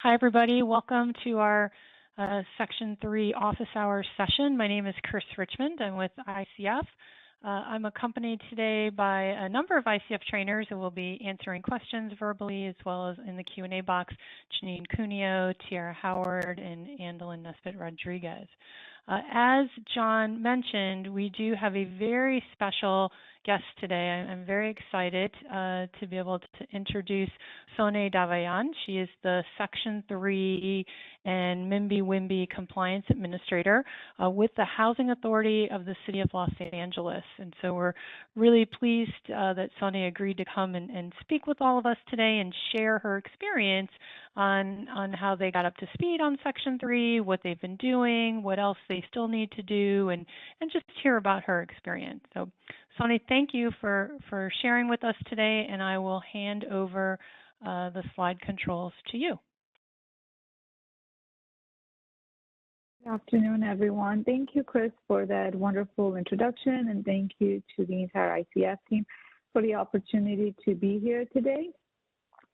Hi, everybody. Welcome to our Section 3 office hours session. My name is Chris Richmond. I'm with ICF. I'm accompanied today by a number of ICF trainers who will be answering questions verbally as well as in the Q&A box, Janine Cuneo, Tiara Howard, and Andalyn Nesbitt Rodriguez. As John mentioned, we do have a very special guest today. I'm very excited to be able to introduce Sone Davayan. She is the Section 3 and MIMBY-WIMBY Compliance Administrator with the Housing Authority of the City of Los Angeles. And so we're really pleased that Sone agreed to come and speak with all of us today and share her experience on how they got up to speed on Section 3, what they've been doing, what else they still need to do, and just hear about her experience. So Sone, thank you for sharing with us today, and I will hand over the slide controls to you. Good afternoon, everyone. Thank you, Chris, for that wonderful introduction, and thank you to the entire ICF team for the opportunity to be here today.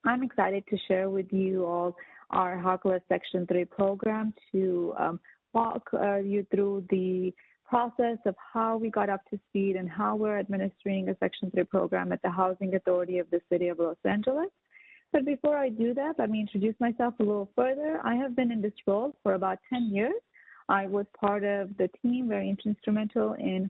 I'm excited to share with you all our HACLA Section 3 program to walk you through the process of how we got up to speed and how we're administering a Section 3 program at the Housing Authority of the City of Los Angeles. But before I do that, let me introduce myself a little further. I have been in this role for about 10 years. I was part of the team, very instrumental in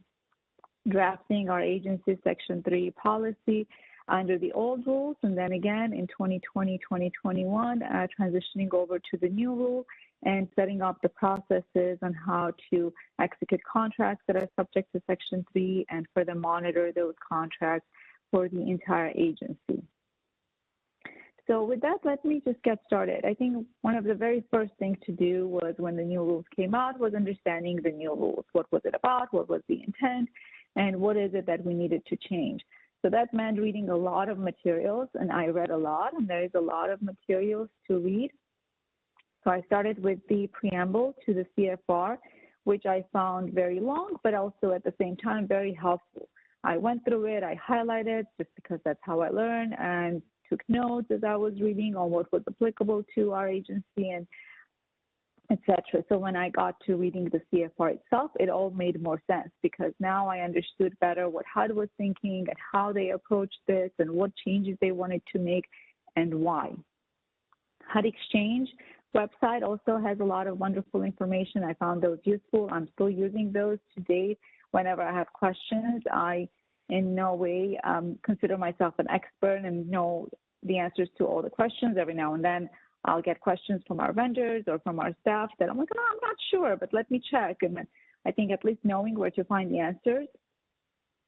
drafting our agency's Section 3 policy under the old rules, and then again in 2020, 2021, transitioning over to the new rule and setting up the processes on how to execute contracts that are subject to Section 3 and further monitor those contracts for the entire agency. So with that, let me just get started. I think one of the very first things to do was when the new rules came out was understanding the new rules. What was it about? What was the intent? And what is it that we needed to change? So that meant reading a lot of materials, and I read a lot, and there is a lot of materials to read. So I started with the preamble to the CFR, which I found very long, but also at the same time very helpful. I went through it, I highlighted just because that's how I learn, and took notes as I was reading on what was applicable to our agency and etc. So when I got to reading the CFR itself, it all made more sense because now I understood better what HUD was thinking and how they approached this and what changes they wanted to make and why. HUD Exchange website also has a lot of wonderful information. I found those useful. I'm still using those to date. Whenever I have questions, I in no way consider myself an expert and know the answers to all the questions. Every now and then I'll get questions from our vendors or from our staff that I'm like, oh, I'm not sure, but let me check. And I think at least knowing where to find the answers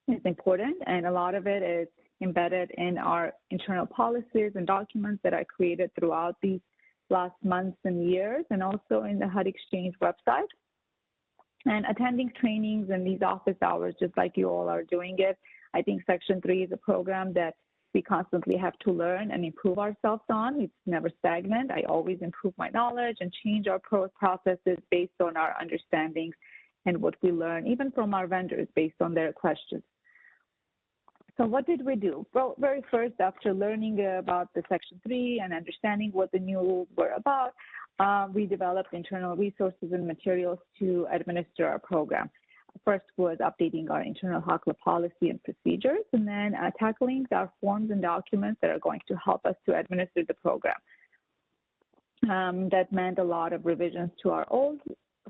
is important. And a lot of it is embedded in our internal policies and documents that I created throughout these last months and years, and also in the HUD Exchange website. And attending trainings and these office hours, just like you all are doing it. I think Section 3 is a program that we constantly have to learn and improve ourselves on. It's never stagnant. I always improve my knowledge and change our processes based on our understandings and what we learn, even from our vendors based on their questions. So what did we do? Well, very first, after learning about the Section 3 and understanding what the new rules were about, we developed internal resources and materials to administer our program. First was updating our internal HACLA policy and procedures, and then tackling our forms and documents that are going to help us to administer the program. That meant a lot of revisions to our old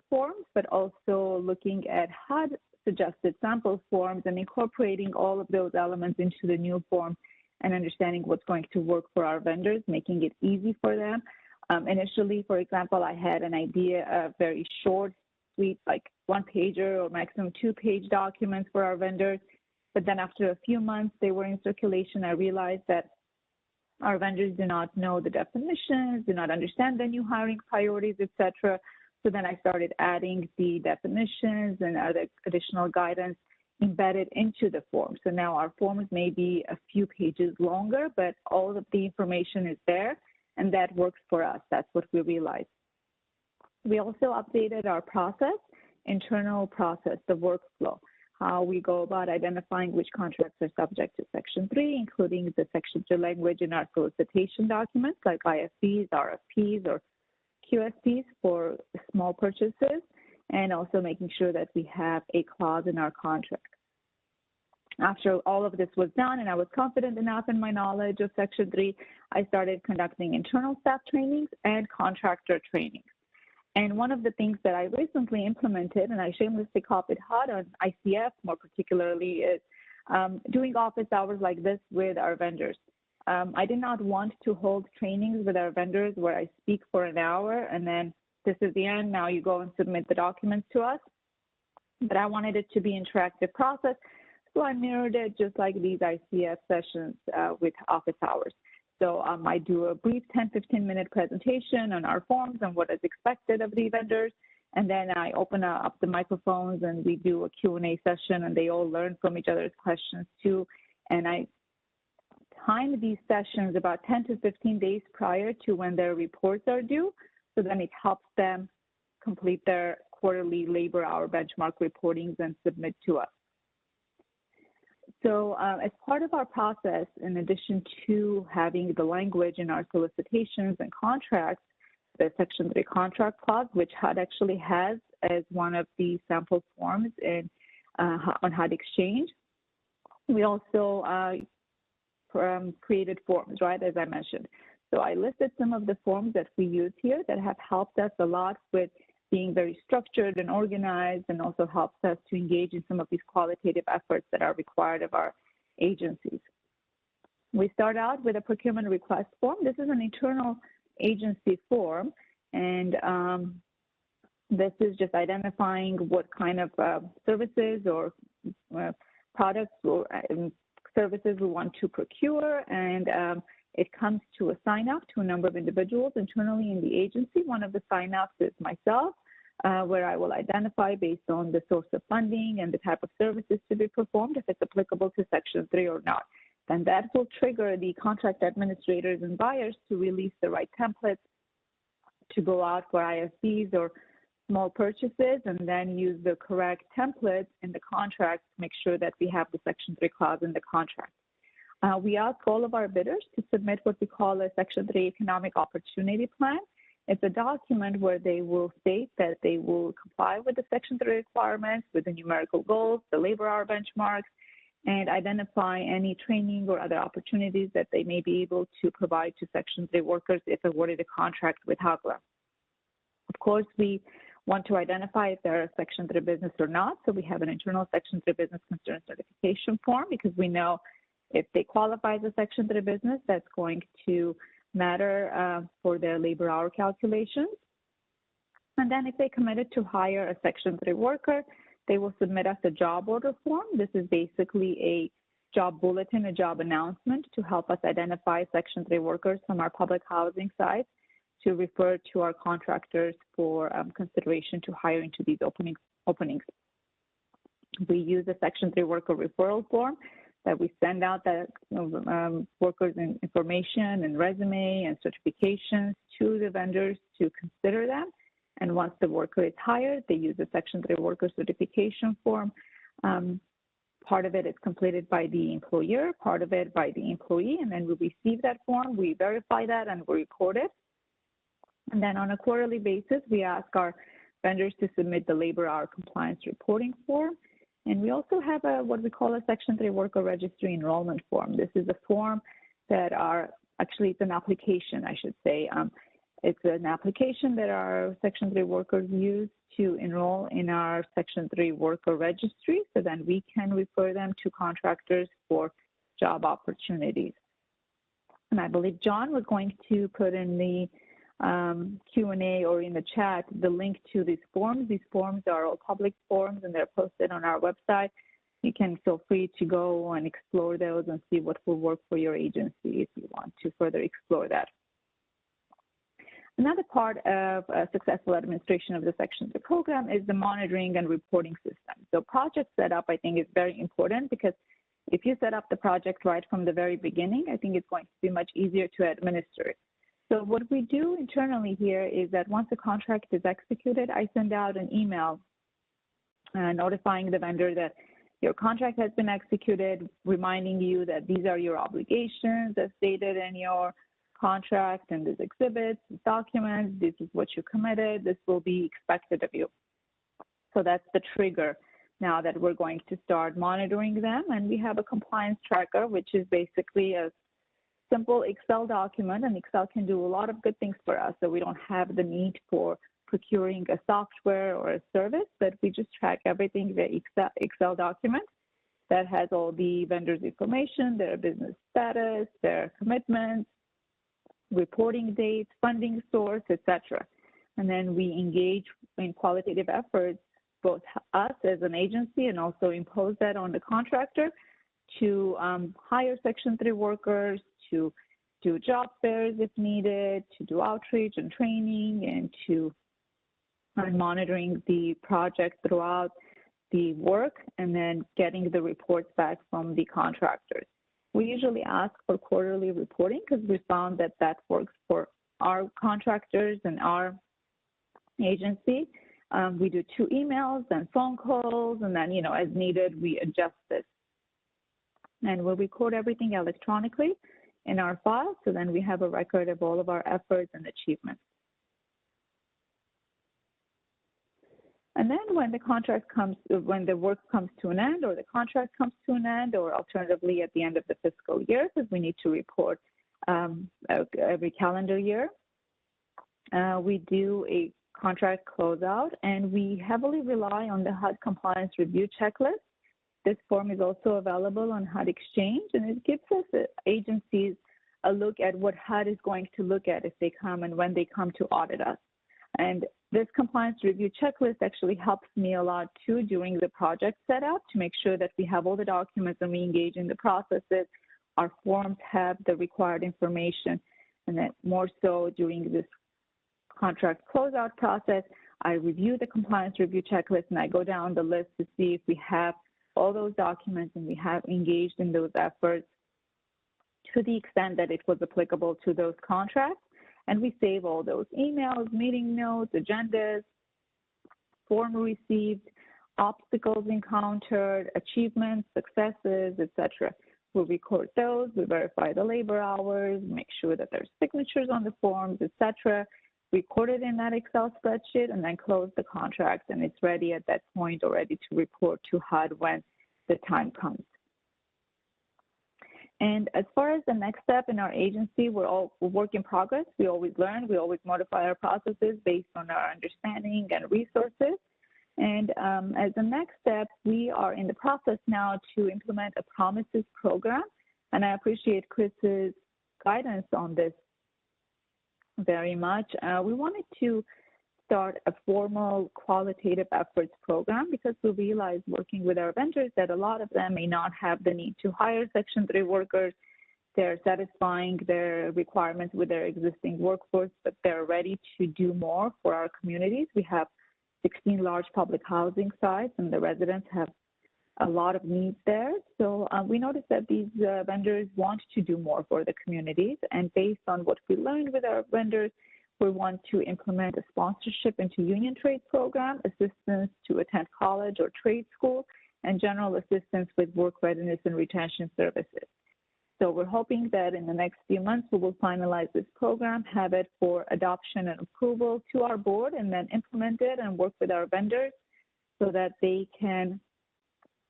forms, but also looking at HUD suggested sample forms and incorporating all of those elements into the new form and understanding what's going to work for our vendors, making it easy for them. Initially, for example, I had an idea of very short, sweet, like one-pager or maximum two-page documents for our vendors. But then after a few months, they were in circulation. I realized that our vendors do not know the definitions, do not understand the new hiring priorities, etc. So then I started adding the definitions and other additional guidance embedded into the form. So now our forms may be a few pages longer, but all of the information is there, and that works for us. That's what we realized. We also updated our process, internal process, the workflow, how we go about identifying which contracts are subject to Section 3, including the Section 3 language in our solicitation documents like IFPs, RFPs, or QSTs for small purchases, and also making sure that we have a clause in our contract. After all of this was done and I was confident enough in my knowledge of Section 3, I started conducting internal staff trainings and contractor trainings. And one of the things that I recently implemented, and I shamelessly copied hot on ICF more particularly, is doing office hours like this with our vendors. I did not want to hold trainings with our vendors where I speak for an hour and then this is the end, now you go and submit the documents to us. But I wanted it to be an interactive process, so I mirrored it just like these ICF sessions with office hours. So I do a brief 10-15-minute presentation on our forms and what is expected of the vendors, and then I open up the microphones and we do a Q&A session, and they all learn from each other's questions too. And I time these sessions about 10 to 15 days prior to when their reports are due, so then it helps them complete their quarterly labor hour benchmark reportings and submit to us. So as part of our process, in addition to having the language in our solicitations and contracts, the Section 3 contract clause, which HUD actually has as one of the sample forms on HUD Exchange, we also created forms, right, as I mentioned. So I listed some of the forms that we use here that have helped us a lot with being very structured and organized, and also helps us to engage in some of these qualitative efforts that are required of our agencies. We start out with a procurement request form. This is an internal agency form, and this is just identifying what kind of services or products or services we want to procure, and it comes to a sign-up to a number of individuals internally in the agency. One of the sign-ups is myself, where I will identify based on the source of funding and the type of services to be performed, if it's applicable to Section 3 or not. Then that will trigger the contract administrators and buyers to release the right templates to go out for ISCs or small purchases, and then use the correct templates in the contract to make sure that we have the Section 3 clause in the contract. We ask all of our bidders to submit what we call a Section 3 economic opportunity plan. It's a document where they will state that they will comply with the Section 3 requirements, with the numerical goals, the labor hour benchmarks, and identify any training or other opportunities that they may be able to provide to Section 3 workers if awarded a contract with HAGLA. Of course, we want to identify if they're a Section 3 business or not, so we have an internal Section 3 business concern certification form, because we know if they qualify as a Section 3 business, that's going to matter for their labor hour calculations. And then if they committed to hire a Section 3 worker, they will submit us a job order form. This is basically a job bulletin, a job announcement to help us identify Section 3 workers from our public housing sites to refer to our contractors for consideration to hire into these openings. We use a Section 3 worker referral form that we send out that workers' information and resume and certifications to the vendors to consider them. And once the worker is hired, they use a Section 3 worker certification form. Part of it is completed by the employer, part of it by the employee, and then we receive that form, we verify that, and we record it. And then on a quarterly basis, we ask our vendors to submit the labor hour compliance reporting form. And we also have what we call a Section 3 worker registry enrollment form. This is a form that actually it's an application, I should say. It's an application that our Section 3 workers use to enroll in our Section 3 worker registry, so then we can refer them to contractors for job opportunities. And I believe John was going to put in the Q&A or in the chat the link to these forms. These forms are all public forms and they're posted on our website. You can feel free to go and explore those and see what will work for your agency if you want to further explore that. Another part of successful administration of the Section 3 program is the monitoring and reporting system. So project setup, I think, is very important, because if you set up the project right from the very beginning, I think it's going to be much easier to administer. So what we do internally here is that once a contract is executed, I send out an email notifying the vendor that your contract has been executed, reminding you that these are your obligations as stated in your contract and these exhibits, documents, this is what you committed, this will be expected of you. So that's the trigger now that we're going to start monitoring them. And we have a compliance tracker, which is basically a simple Excel document, and Excel can do a lot of good things for us. So we don't have the need for procuring a software or a service, but we just track everything via Excel document that has all the vendors' information, their business status, their commitments, reporting dates, funding source, etc. And then we engage in qualitative efforts, both us as an agency and also impose that on the contractor to hire Section 3 workers, to do job fairs if needed, to do outreach and training, and to monitoring the project throughout the work, and then getting the reports back from the contractors. We usually ask for quarterly reporting because we found that that works for our contractors and our agency. We do 2 emails and phone calls, and then, as needed, we adjust this. And we'll record everything electronically in our file, so then we have a record of all of our efforts and achievements. And then when the work comes to an end, or the contract comes to an end, or alternatively at the end of the fiscal year, because we need to report every calendar year, we do a contract closeout, and we heavily rely on the HUD compliance review checklist. This form is also available on HUD Exchange, and it gives us agencies a look at what HUD is going to look at if they come and when they come to audit us. And this compliance review checklist actually helps me a lot too during the project setup to make sure that we have all the documents and we engage in the processes. Our forms have the required information, and then more so during this contract closeout process, I review the compliance review checklist and I go down the list to see if we have all those documents and we have engaged in those efforts to the extent that it was applicable to those contracts. And we save all those emails, meeting notes, agendas, form received, obstacles encountered, achievements, successes, etc. We'll record those, we verify the labor hours, make sure that there's signatures on the forms, etc. Record it in that Excel spreadsheet, and then close the contract, and it's ready at that point or ready to report to HUD when the time comes. And as far as the next step in our agency, we're work in progress. We always learn, we always modify our processes based on our understanding and resources. And as the next step, we are in the process now to implement a promises program. And I appreciate Chris's guidance on this very much. We wanted to start a formal qualitative efforts program because we realized working with our vendors that a lot of them may not have the need to hire Section 3 workers. They're satisfying their requirements with their existing workforce, but they're ready to do more for our communities. We have 16 large public housing sites, and the residents have a lot of needs there. So we noticed that these vendors want to do more for the communities, and based on what we learned with our vendors, we want to implement a sponsorship into union trade program, assistance to attend college or trade school, and general assistance with work readiness and retention services. So we're hoping that in the next few months, we will finalize this program, have it for adoption and approval to our board, and then implement it and work with our vendors so that they can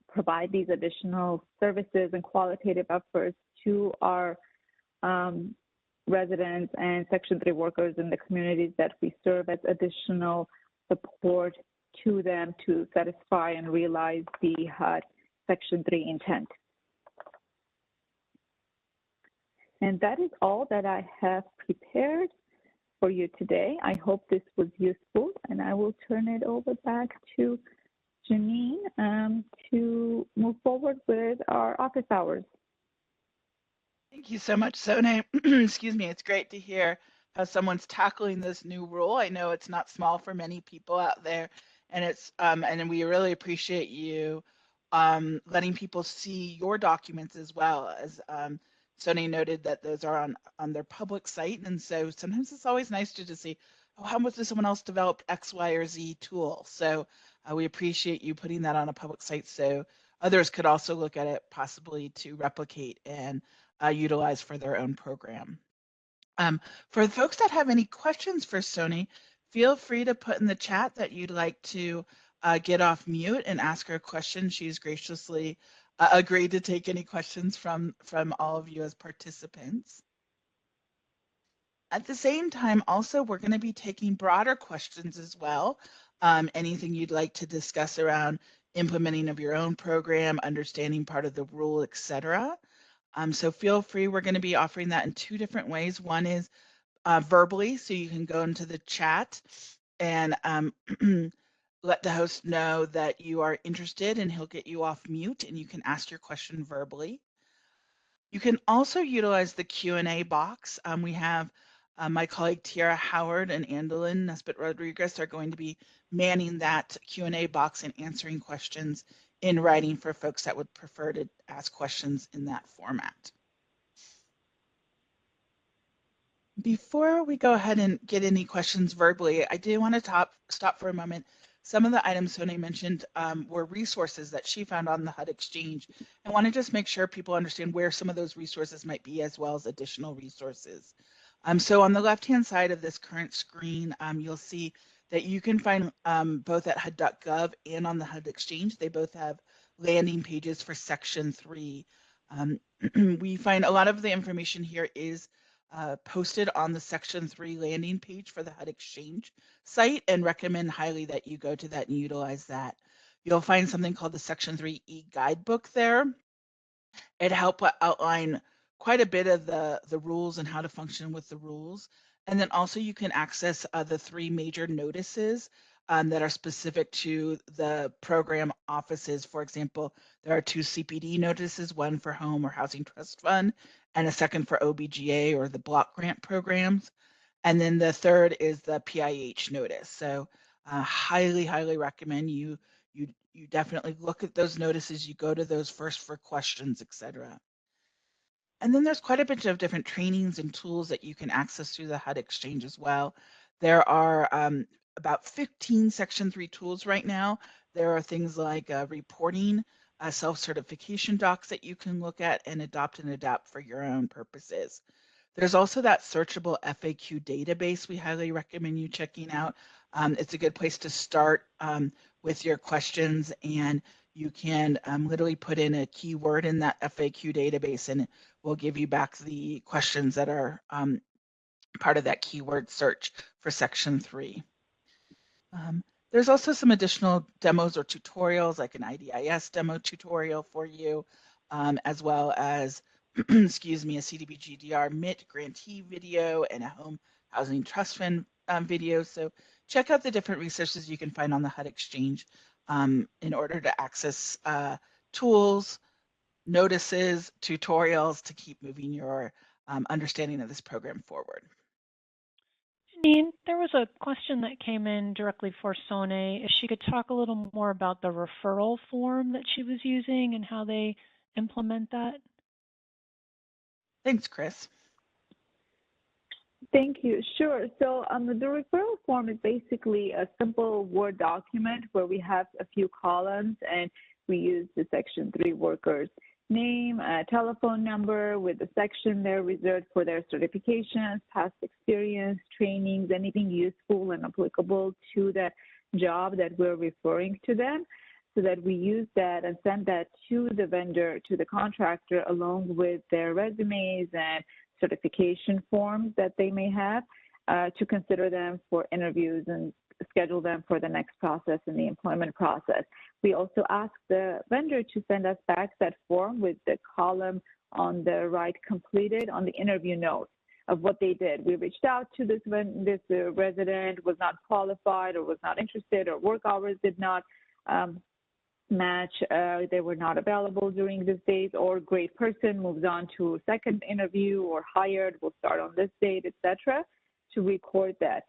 provide these additional services and qualitative efforts to our residents and Section 3 workers in the communities that we serve as additional support to them to satisfy and realize the HUD Section 3 intent. And that is all that I have prepared for you today. I hope this was useful, and I will turn it over back to Janine to move forward with our office hours. Thank you so much, Sone. Excuse me. It's great to hear how someone's tackling this new rule. I know it's not small for many people out there, and it's and we really appreciate you letting people see your documents as well. As Sone noted, that those are on their public site, and so sometimes it's always nice to just see, oh, how much does someone else develop X, Y, or Z tool? So we appreciate you putting that on a public site so others could also look at it possibly to replicate and utilize for their own program. For the folks that have any questions for Sony, feel free to put in the chat that you'd like to get off mute and ask her a question. She's graciously agreed to take any questions from all of you as participants. At the same time, also, we're going to be taking broader questions as well. Anything you'd like to discuss around implementing of your own program, understanding part of the rule, etc. So feel free. We're going to be offering that in two different ways. One is verbally, so you can go into the chat and let the host know that you are interested, and he'll get you off mute and you can ask your question verbally. You can also utilize the Q&A box. We have my colleague Tiara Howard and Andalyn Nesbitt Rodriguez are going to be manning that Q&A box and answering questions in writing for folks that would prefer to ask questions in that format. Before we go ahead and get any questions verbally, I do want to stop for a moment. Some of the items Sony mentioned were resources that she found on the HUD Exchange. I want to just make sure people understand where some of those resources might be, as well as additional resources. So on the left-hand side of this current screen, you'll see that you can find both at HUD.gov and on the HUD Exchange. They both have landing pages for Section 3. We find a lot of the information here is posted on the Section 3 landing page for the HUD Exchange site, and recommend highly that you go to that and utilize that. You'll find something called the Section 3 e-guidebook there. It helps outline quite a bit of the rules and how to function with the rules. And then also you can access the 3 major notices that are specific to the program offices. For example, there are 2 CPD notices, one for Home or Housing Trust Fund, and a second for OBGA or the block grant programs. And then the third is the PIH notice. So highly, highly recommend you definitely look at those notices. You go to those first for questions, etc. And then there's quite a bunch of different trainings and tools that you can access through the HUD Exchange as well. There are about 15 Section 3 tools right now. There are things like reporting, self-certification docs that you can look at and adopt and adapt for your own purposes. There's also that searchable FAQ database we highly recommend you checking out. It's a good place to start with your questions, and you can literally put in a keyword in that FAQ database and it will give you back the questions that are part of that keyword search for Section 3. There's also some additional demos or tutorials, like an IDIS demo tutorial for you, as well as excuse me, a CDBG-DR MIT grantee video and a Home Housing Trust Fund video. So check out the different resources you can find on the HUD Exchange in order to access tools, notices, tutorials to keep moving your understanding of this program forward. Janine, there was a question that came in directly for Sone. If she could talk a little more about the referral form that she was using and how they implement that. Thanks, Chris. Thank you. Sure. So the referral form is basically a simple Word document where we have a few columns, and we use the Section 3 workers' name, a telephone number with a section there reserved for their certifications, past experience, trainings, anything useful and applicable to the job that we're referring to them, so that we use that and send that to the vendor, to the contractor, along with their resumes and certification forms that they may have, to consider them for interviews and schedule them for the next process in the employment process. We also ask the vendor to send us back that form with the column on the right completed on the interview note of what they did. We reached out to this resident, was not qualified or was not interested, or work hours did not match, they were not available during these days, or great person moves on to second interview, or hired, will start on this date, etc., to record that.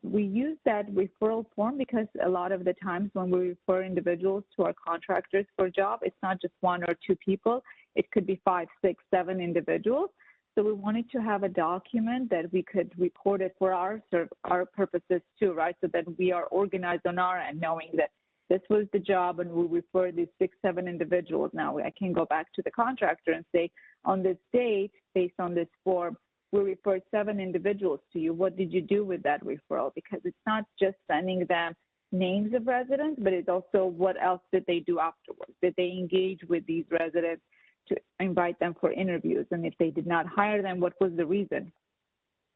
We use that referral form because a lot of the times when we refer individuals to our contractors for a job, it's not just 1 or 2 people, it could be 5, 6, 7 individuals. So we wanted to have a document that we could record it for our purposes too, right? So that we are organized on our end, knowing that this was the job and we refer these 6, 7 individuals. Now I can go back to the contractor and say, on this date, based on this form, we referred 7 individuals to you. What did you do with that referral? Because it's not just sending them names of residents, but it's also what else did they do afterwards? Did they engage with these residents to invite them for interviews? And if they did not hire them, what was the reason?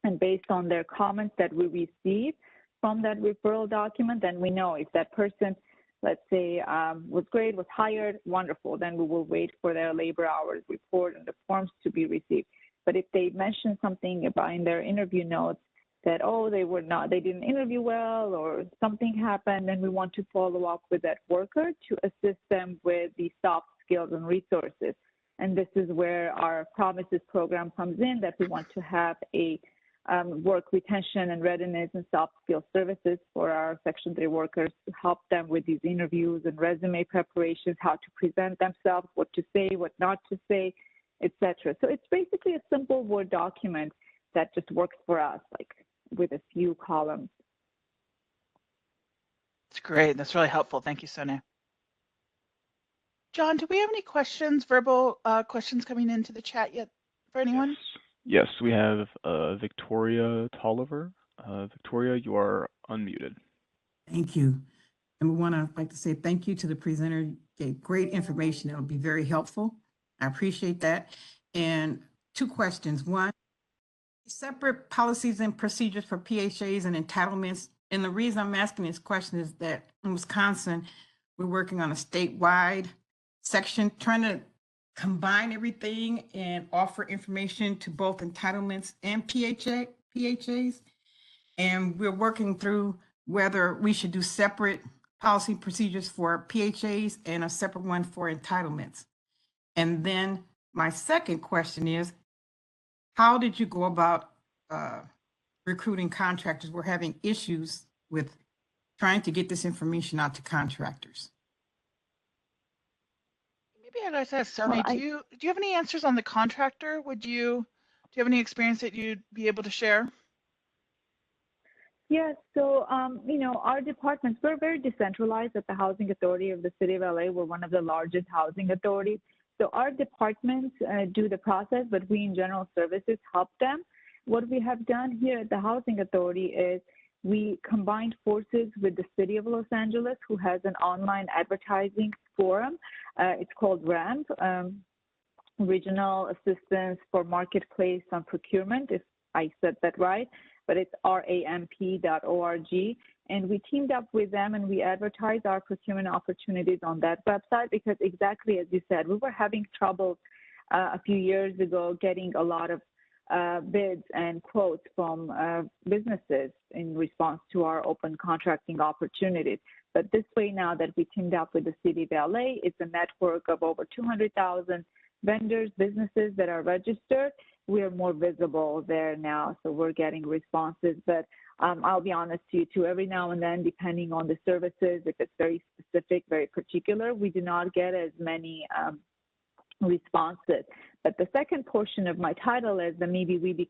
And based on their comments that we received from that referral document, then we know if that person, let's say, was great, was hired, wonderful, then we will wait for their labor hours report and the forms to be received. But if they mention something about in their interview notes that, oh, they didn't interview well or something happened, then we want to follow up with that worker to assist them with the soft skills and resources. And this is where our Promises program comes in, that we want to have a work retention and readiness and soft skill services for our Section 3 workers to help them with these interviews and resume preparations, how to present themselves, what to say, what not to say, etc. So it's basically a simple Word document that just works for us, like with a few columns. That's great. That's really helpful. Thank you, Sonia. John, do we have any questions, verbal questions coming into the chat yet for anyone? Yes, we have Victoria Tolliver. Victoria, you are unmuted. Thank you. And we want to like to say thank you to the presenter. You gave great information. It'll be very helpful. I appreciate that. And 2 questions. One, separate policies and procedures for PHAs and entitlements. And the reason I'm asking this question is that in Wisconsin, we're working on a statewide section, trying to combine everything and offer information to both entitlements and PHAs. And we're working through whether we should do separate policy procedures for PHAs and a separate one for entitlements. And then my second question is, how did you go about recruiting contractors? We're having issues with trying to get this information out to contractors. Maybe I'd like to ask Sonia, do you have any answers on the contractor? Do you have any experience that you'd be able to share? Yes, so, our departments, we're very decentralized at the Housing Authority of the City of LA. We're one of the largest housing authorities. So our departments do the process, but we in general services help them. What we have done here at the Housing Authority is we combined forces with the City of Los Angeles, who has an online advertising forum. It's called RAMP, Regional Assistance for Marketplace on Procurement, if I said that right, but it's ramp.org. And we teamed up with them and we advertised our procurement opportunities on that website because exactly as you said, we were having trouble a few years ago getting a lot of bids and quotes from businesses in response to our open contracting opportunities. But this way, now that we teamed up with the City of LA, it's a network of over 200,000 vendors, businesses that are registered. We are more visible there now, so we're getting responses. But I'll be honest to you too, every now and then, depending on the services, if it's very specific, very particular, we do not get as many responses. But the second portion of my title as the MeBWeB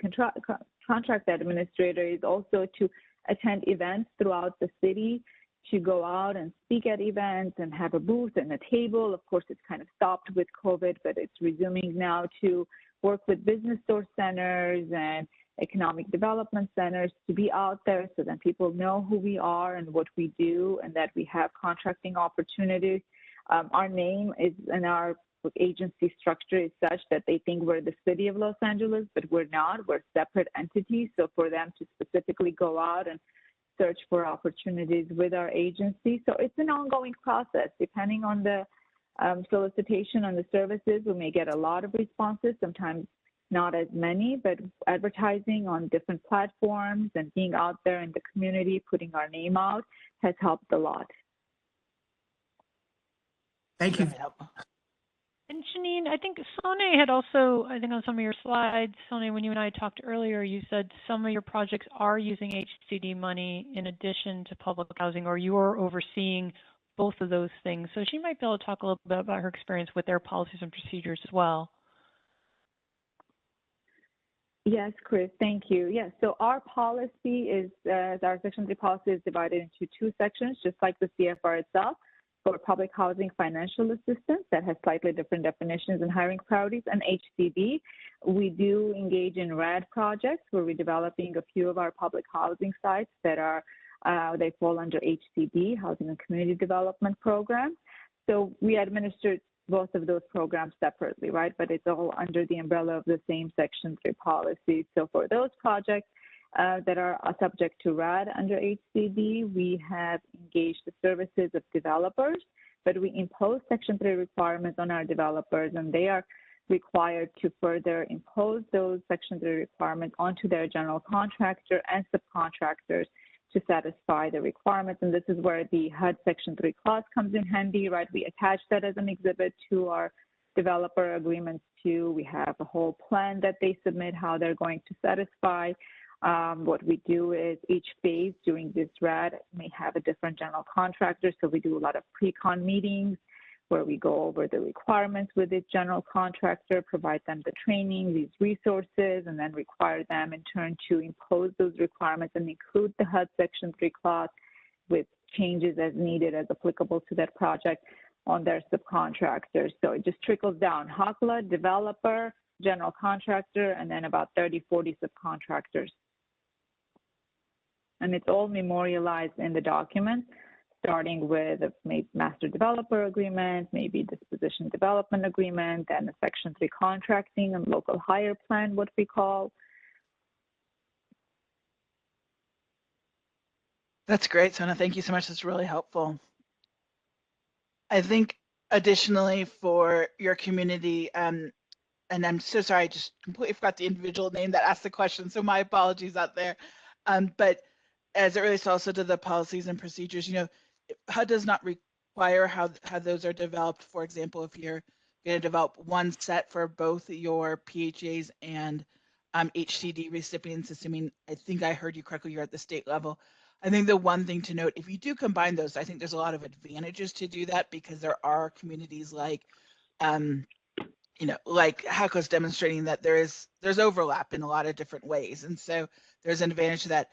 contract administrator is also to attend events throughout the city, to go out and speak at events and have a booth and a table. Of course, it's kind of stopped with COVID, but it's resuming now to work with business source centers and economic development centers to be out there so that people know who we are and what we do and that we have contracting opportunities. Our name is in our agency structure is such that they think we're the City of Los Angeles, but we're not. We're separate entities. So for them to specifically go out and search for opportunities with our agency. So it's an ongoing process. Depending on the solicitation on the services, we may get a lot of responses, sometimes not as many, but advertising on different platforms and being out there in the community, putting our name out has helped a lot. Thank you. And Janine, I think Sonia had also, I think on some of your slides, Sonia, when you and I talked earlier, you said some of your projects are using HCD money in addition to public housing, or you are overseeing both of those things. So she might be able to talk a little bit about her experience with their policies and procedures as well. Yes, Chris, thank you. Yes, so our policy is, our Section 3 policy is divided into 2 sections, just like the CFR itself. for public housing financial assistance that has slightly different definitions and hiring priorities, and HCD. We do engage in RAD projects where we're developing a few of our public housing sites that are, they fall under HCD, Housing and Community Development Program. So we administer both of those programs separately, right? But it's all under the umbrella of the same Section 3 policy. So for those projects that are subject to RAD under HCD, we have engaged the services of developers, but we impose Section 3 requirements on our developers, and they are required to further impose those Section 3 requirements onto their general contractor and subcontractors to satisfy the requirements. And this is where the HUD Section 3 clause comes in handy, right? We attach that as an exhibit to our developer agreements too. We have a whole plan that they submit, how they're going to satisfy. What we do is each phase during this RAD may have a different general contractor. So we do a lot of pre-con meetings where we go over the requirements with this general contractor, provide them the training, these resources, and then require them in turn to impose those requirements and include the HUD Section 3 clause with changes as needed, as applicable to that project on their subcontractors. So it just trickles down: HOCLA, developer, general contractor, and then about 30, 40 subcontractors. And it's all memorialized in the document, starting with a master developer agreement, maybe disposition development agreement, and a Section 3 contracting and local hire plan, what we call. That's great, Sona. Thank you so much. That's really helpful. I think additionally for your community, and I'm so sorry, I just completely forgot the individual name that asked the question, so my apologies out there. But as it relates also to the policies and procedures, you know, HUD does not require how those are developed. For example, if you're going to develop one set for both your PHAs and HCD recipients, assuming I think I heard you correctly, you're at the state level. I think the one thing to note, if you do combine those, I think there's a lot of advantages to do that, because there are communities like, you know, like HACO's demonstrating that there's overlap in a lot of different ways. And so there's an advantage to that.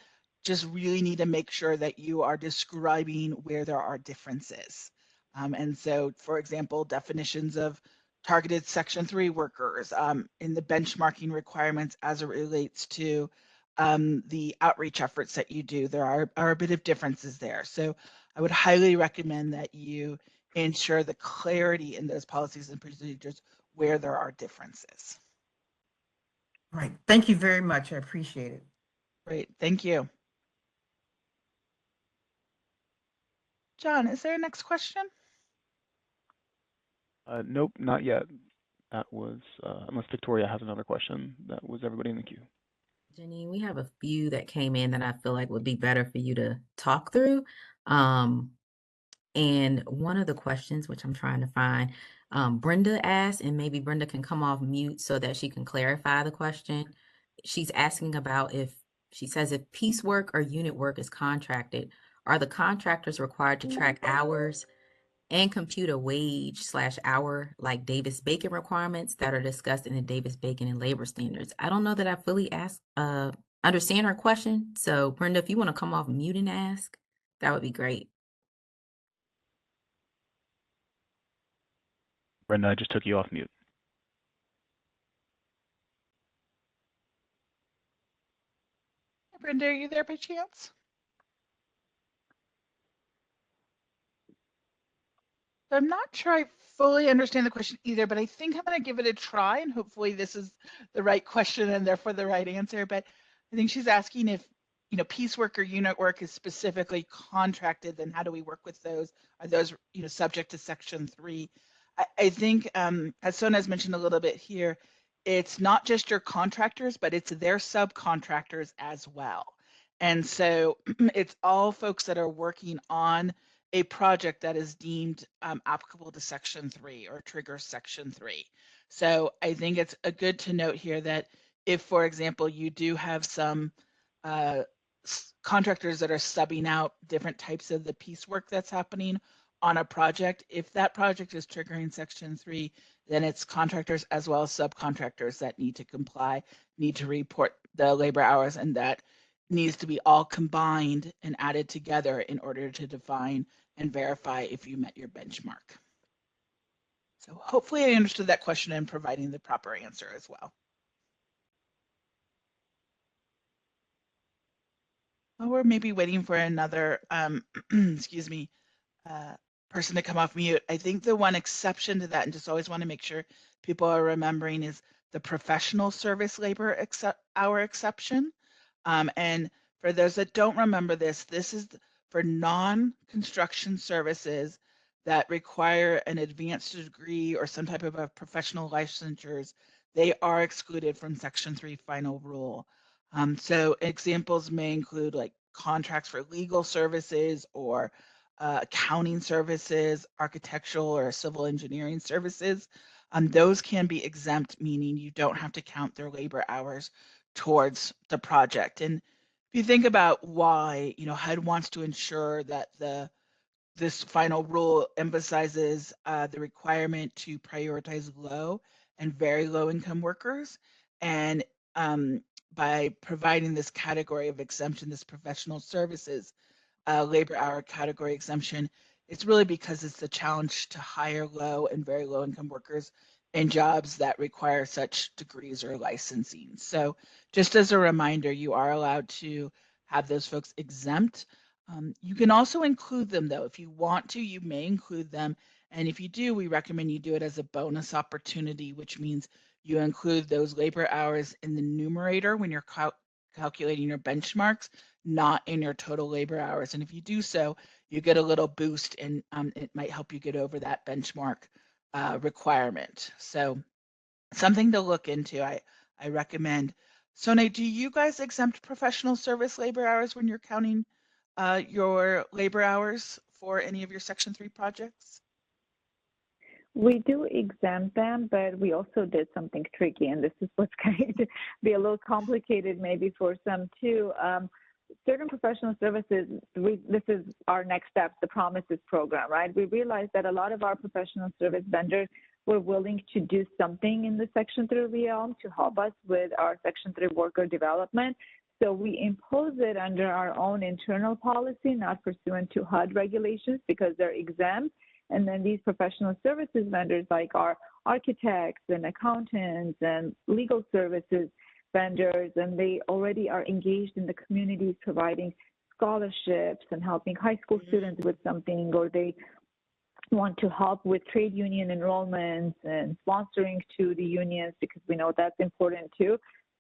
Just really need to make sure that you are describing where there are differences. And so, for example, definitions of targeted Section 3 workers in the benchmarking requirements as it relates to the outreach efforts that you do, there are a bit of differences there. So I would highly recommend that you ensure the clarity in those policies and procedures where there are differences. Right. Thank you very much. I appreciate it. Great. Thank you. John, is there a next question? Nope, not yet. That was, unless Victoria has another question, that was everybody in the queue. Jenny, we have a few that came in that I feel like would be better for you to talk through. And one of the questions, which I'm trying to find, Brenda asked, and maybe Brenda can come off mute so that she can clarify the question. She's asking about she says if piecework or unit work is contracted, are the contractors required to track hours and compute a wage/hour like Davis-Bacon requirements that are discussed in the Davis-Bacon and labor standards? I don't know that I fully understand her question. So Brenda, if you want to come off mute and ask, that would be great. Brenda, I just took you off mute. Brenda, are you there by chance? I'm not sure I fully understand the question either, but I think I'm going to give it a try, and hopefully this is the right question and therefore the right answer. But I think she's asking if, you know, piecework or unit work is specifically contracted, then how do we work with those? Are those, you know, subject to Section 3? I think, as Sona has mentioned a little bit here, it's not just your contractors, but it's their subcontractors as well. And so it's all folks that are working on a project that is deemed applicable to Section 3 or triggers Section 3. So I think it's good to note here that if, for example, you do have some contractors that are subbing out different types of the piecework that's happening on a project, if that project is triggering Section 3, then it's contractors as well as subcontractors that need to comply, need to report the labor hours, and that needs to be all combined and added together in order to define and verify if you met your benchmark. So hopefully I understood that question and providing the proper answer as well. Well, we're maybe waiting for another, excuse me, person to come off mute. I think the one exception to that, and just always want to make sure people are remembering, is the professional service labor hour exception. And for those that don't remember this, this is for non-construction services that require an advanced degree or some type of a professional licensures. They are excluded from Section 3 final rule. So examples may include like contracts for legal services or accounting services, architectural or civil engineering services. Those can be exempt, meaning you don't have to count their labor hours towards the project. And if you think about why, HUD wants to ensure that this final rule emphasizes the requirement to prioritize low and very low income workers. And by providing this category of exemption, this professional services labor hour category exemption, it's really because it's the challenge to hire low and very low income workers in jobs that require such degrees or licensing. So just as a reminder, you are allowed to have those folks exempt. You can also include them though. If you want to, you may include them. And if you do, we recommend you do it as a bonus opportunity, which means you include those labor hours in the numerator when you're calculating your benchmarks, not in your total labor hours. And if you do so, you get a little boost and it might help you get over that benchmark requirement. So something to look into, I recommend. Sone, do you guys exempt professional service labor hours when you're counting your labor hours for any of your Section 3 projects? We do exempt them, but we also did something tricky, and this is what's going to be a little complicated maybe for some too. Certain professional services, this is our next step, the Promises program, right? We realized that a lot of our professional service vendors were willing to do something in the Section 3 realm to help us with our Section 3 worker development. So we impose it under our own internal policy, not pursuant to HUD regulations because they're exempt. And then these professional services vendors like our architects and accountants and legal services vendors, and they already are engaged in the communities providing scholarships and helping high school students with something, or they want to help with trade union enrollments and sponsoring to the unions because we know that's important too.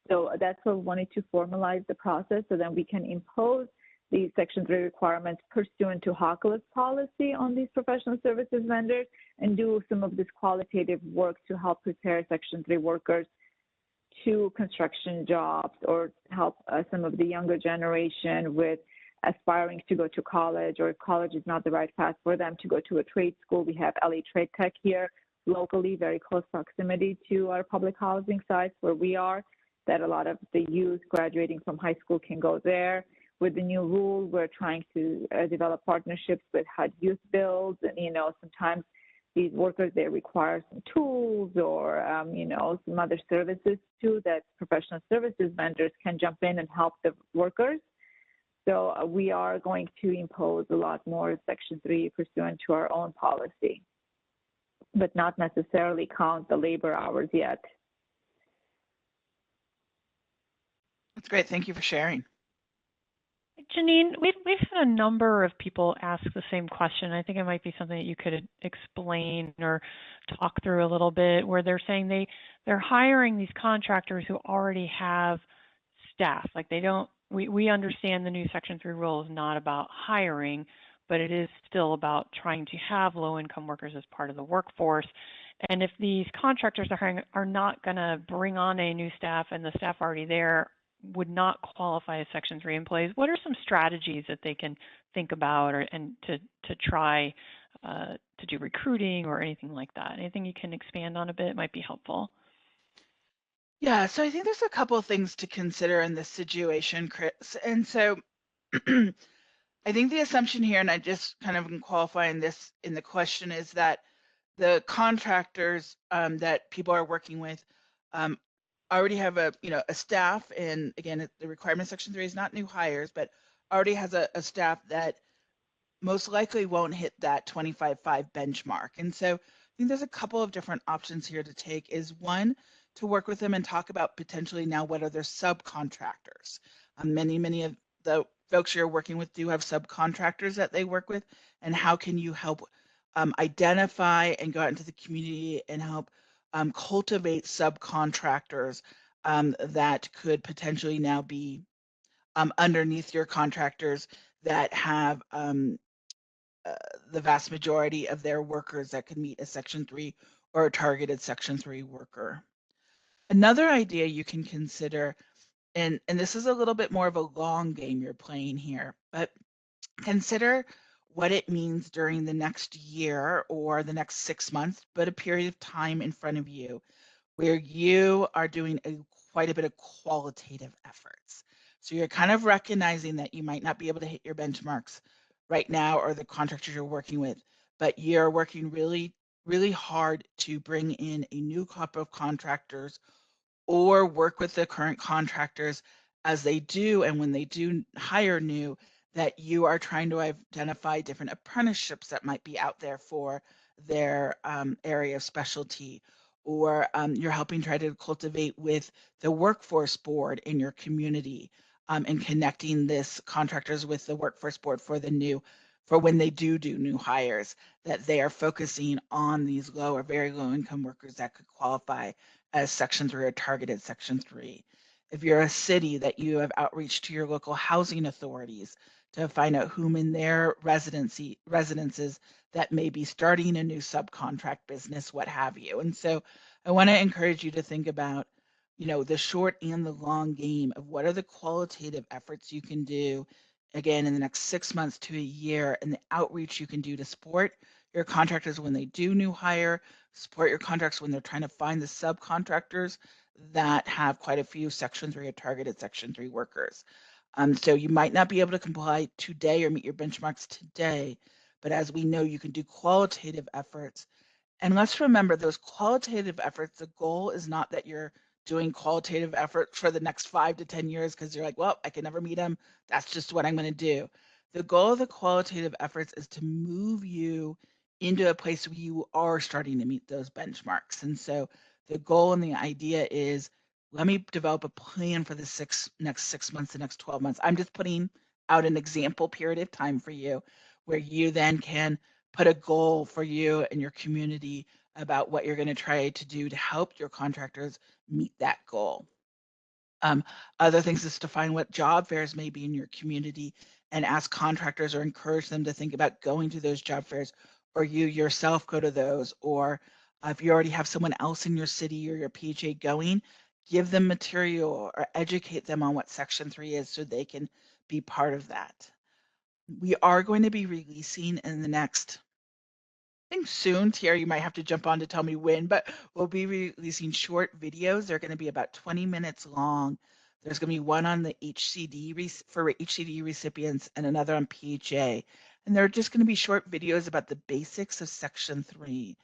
So that's why we wanted to formalize the process so that we can impose these Section 3 requirements pursuant to HACLA's policy on these professional services vendors and do some of this qualitative work to help prepare Section 3 workers to construction jobs or help some of the younger generation with aspiring to go to college, or if college is not the right path for them, to go to a trade school. We have LA Trade Tech here locally, very close proximity to our public housing sites where we are, that a lot of the youth graduating from high school can go there. With the new rule, we're trying to develop partnerships with HUD Youth Builds, and sometimes these workers, they require some tools or some other services too that professional services vendors can jump in and help the workers. So we are going to impose a lot more Section 3 pursuant to our own policy, but not necessarily count the labor hours yet. That's great. Thank you for sharing. Janine, we've had a number of people ask the same question. I think it might be something that you could explain or talk through a little bit, where they're saying they're hiring these contractors who already have staff. Like we understand the new Section 3 rule is not about hiring, but it is still about trying to have low-income workers as part of the workforce. And if these contractors they're hiring are not going to bring on a new staff and the staff already there would not qualify as Section 3 employees, what are some strategies that they can think about and to try to do recruiting or anything like that? Anything you can expand on a bit might be helpful. Yeah, so I think there's a couple of things to consider in this situation, Chris. And so I think the assumption here, and I just kind of am qualifying this in the question, is that the contractors that people are working with already have a, a staff, and again, the requirement section 3 is not new hires, but already has a staff that most likely won't hit that 25.5 benchmark. And so I think there's a couple of different options here to take. Is one, to work with them and talk about potentially now what are their subcontractors. Many of the folks you're working with do have subcontractors that they work with, and how can you help identify and go out into the community and help cultivate subcontractors that could potentially now be underneath your contractors that have the vast majority of their workers that could meet a Section 3 or a targeted Section 3 worker. Another idea you can consider, and this is a little bit more of a long game you're playing here, but consider what it means during the next year or the next 6 months, but a period of time in front of you where you are doing quite a bit of qualitative efforts. So you're kind of recognizing that you might not be able to hit your benchmarks right now or the contractors you're working with, but you're working really, really hard to bring in a new crop of contractors or work with the current contractors as they do, and when they do hire new, that you are trying to identify different apprenticeships that might be out there for their area of specialty, or you're helping try to cultivate with the workforce board in your community, and connecting this contractors with the workforce board for the new, for when they do new hires, that they are focusing on these low or very low income workers that could qualify as Section 3 or targeted Section 3. If you're a city, that you have outreach to your local housing authorities to find out whom in their residences that may be starting a new subcontract business, what have you. And so I want to encourage you to think about, the short and the long game of what are the qualitative efforts you can do, again, in the next 6 months to a year, and the outreach you can do to support your contractors when they do new hire, support your contracts when they're trying to find the subcontractors that have quite a few Section 3 or targeted Section 3 workers. So you might not be able to comply today or meet your benchmarks today, but as we know, you can do qualitative efforts. And let's remember those qualitative efforts, the goal is not that you're doing qualitative effort for the next 5 to 10 years because you're like, well, I can never meet them. That's just what I'm going to do. The goal of the qualitative efforts is to move you into a place where you are starting to meet those benchmarks. And so the goal and the idea is, let me develop a plan for the next 6 months, the next 12 months. I'm just putting out an example period of time for you where you then can put a goal for you and your community about what you're going to try to do to help your contractors meet that goal. Other things is to find what job fairs may be in your community and ask contractors or encourage them to think about going to those job fairs, or you yourself go to those, or if you already have someone else in your city or your PHA going, give them material or educate them on what Section 3 is so they can be part of that. We are going to be releasing in the next, I think soon, Thierry, you might have to jump on to tell me when, but we'll be releasing short videos. They're going to be about 20 minutes long. There's going to be one on the HCD for HCD recipients and another on PHA. And they're just going to be short videos about the basics of Section 3.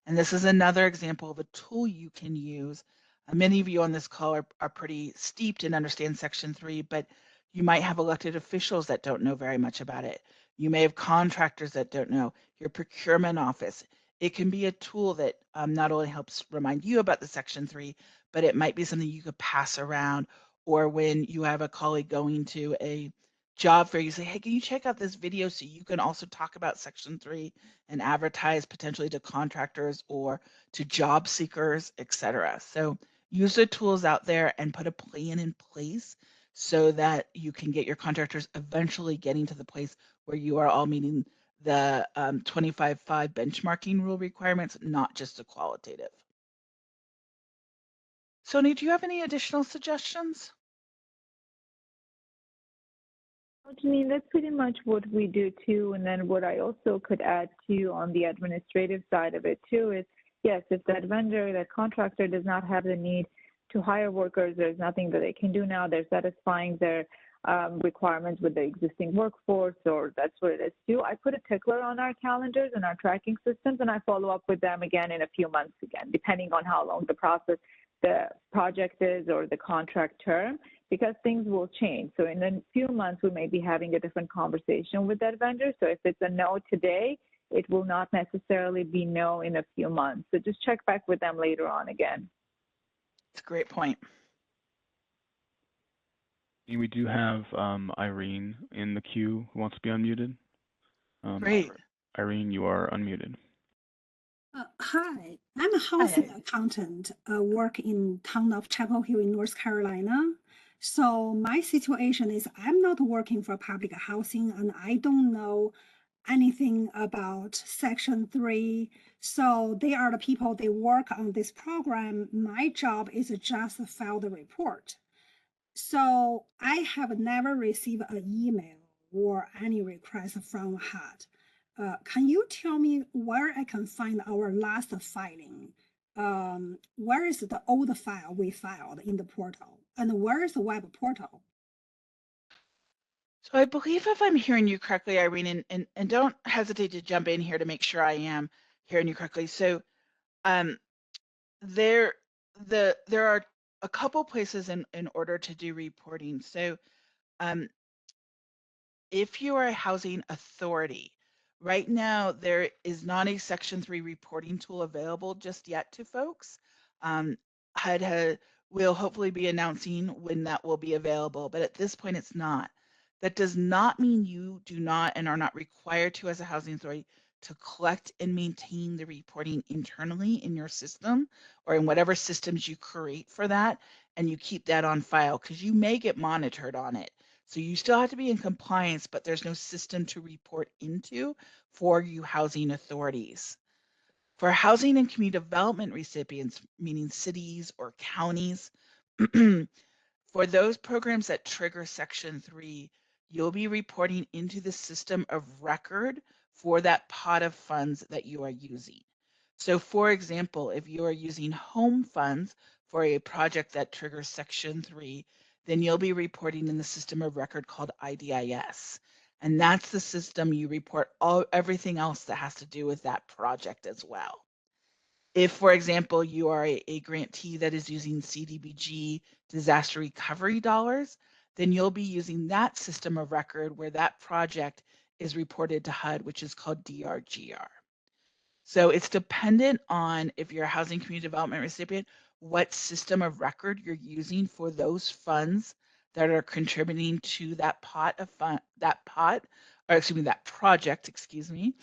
And this is another example of a tool you can use. Many of you on this call are pretty steeped and understand Section 3, but you might have elected officials that don't know very much about it. You may have contractors that don't know, your procurement office. It can be a tool that not only helps remind you about the Section 3, but it might be something you could pass around. Or when you have a colleague going to a job fair, you say, hey, can you check out this video so you can also talk about Section 3 and advertise potentially to contractors or to job seekers, etc. So use the tools out there and put a plan in place so that you can get your contractors eventually getting to the place where you are all meeting the 25.5 benchmarking rule requirements, not just the qualitative. Sony, do you have any additional suggestions? Janine, that's pretty much what we do too. And then what I also could add to on the administrative side of it too is, yes, if that vendor, that contractor does not have the need to hire workers, there's nothing that they can do now. They're satisfying their requirements with the existing workforce, or that's what it is too. I put a tickler on our calendars and our tracking systems, and I follow up with them again in a few months again, depending on how long the process the project is or the contract term, because things will change. So in a few months, we may be having a different conversation with that vendor. So if it's a no today, it will not necessarily be no in a few months. So just check back with them later on again. It's a great point. We do have Irene in the queue who wants to be unmuted. Great. Irene, you are unmuted. Hi, I'm a housing accountant, work in town of Chapel Hill in North Carolina. So my situation is I'm not working for public housing and I don't know anything about Section 3. So they are the people, they work on this program. My job is just to file the report. So I have never received an email or any request from HUD. Can you tell me where I can find our last filing? Where is the old file we filed in the portal? And where is the web portal? So I believe if I'm hearing you correctly, Irene, and don't hesitate to jump in here to make sure I am hearing you correctly. So there are a couple places in order to do reporting. So if you are a housing authority, right now there is not a Section 3 reporting tool available just yet to folks. HUD will hopefully be announcing when that will be available, but at this point it's not. That does not mean you do not and are not required to, as a housing authority, to collect and maintain the reporting internally in your system or in whatever systems you create for that, and you keep that on file because you may get monitored on it. So you still have to be in compliance, but there's no system to report into for you housing authorities. For housing and community development recipients, meaning cities or counties, for those programs that trigger Section 3, you'll be reporting into the system of record for that pot of funds that you are using. So for example, if you are using home funds for a project that triggers Section 3, then you'll be reporting in the system of record called IDIS. And that's the system you report everything else that has to do with that project as well. If, for example, you are a grantee that is using CDBG disaster recovery dollars, then you'll be using that system of record where that project is reported to HUD, which is called DRGR. So it's dependent on, if you're a housing community development recipient, what system of record you're using for those funds that are contributing to that pot of fund, that project, excuse me.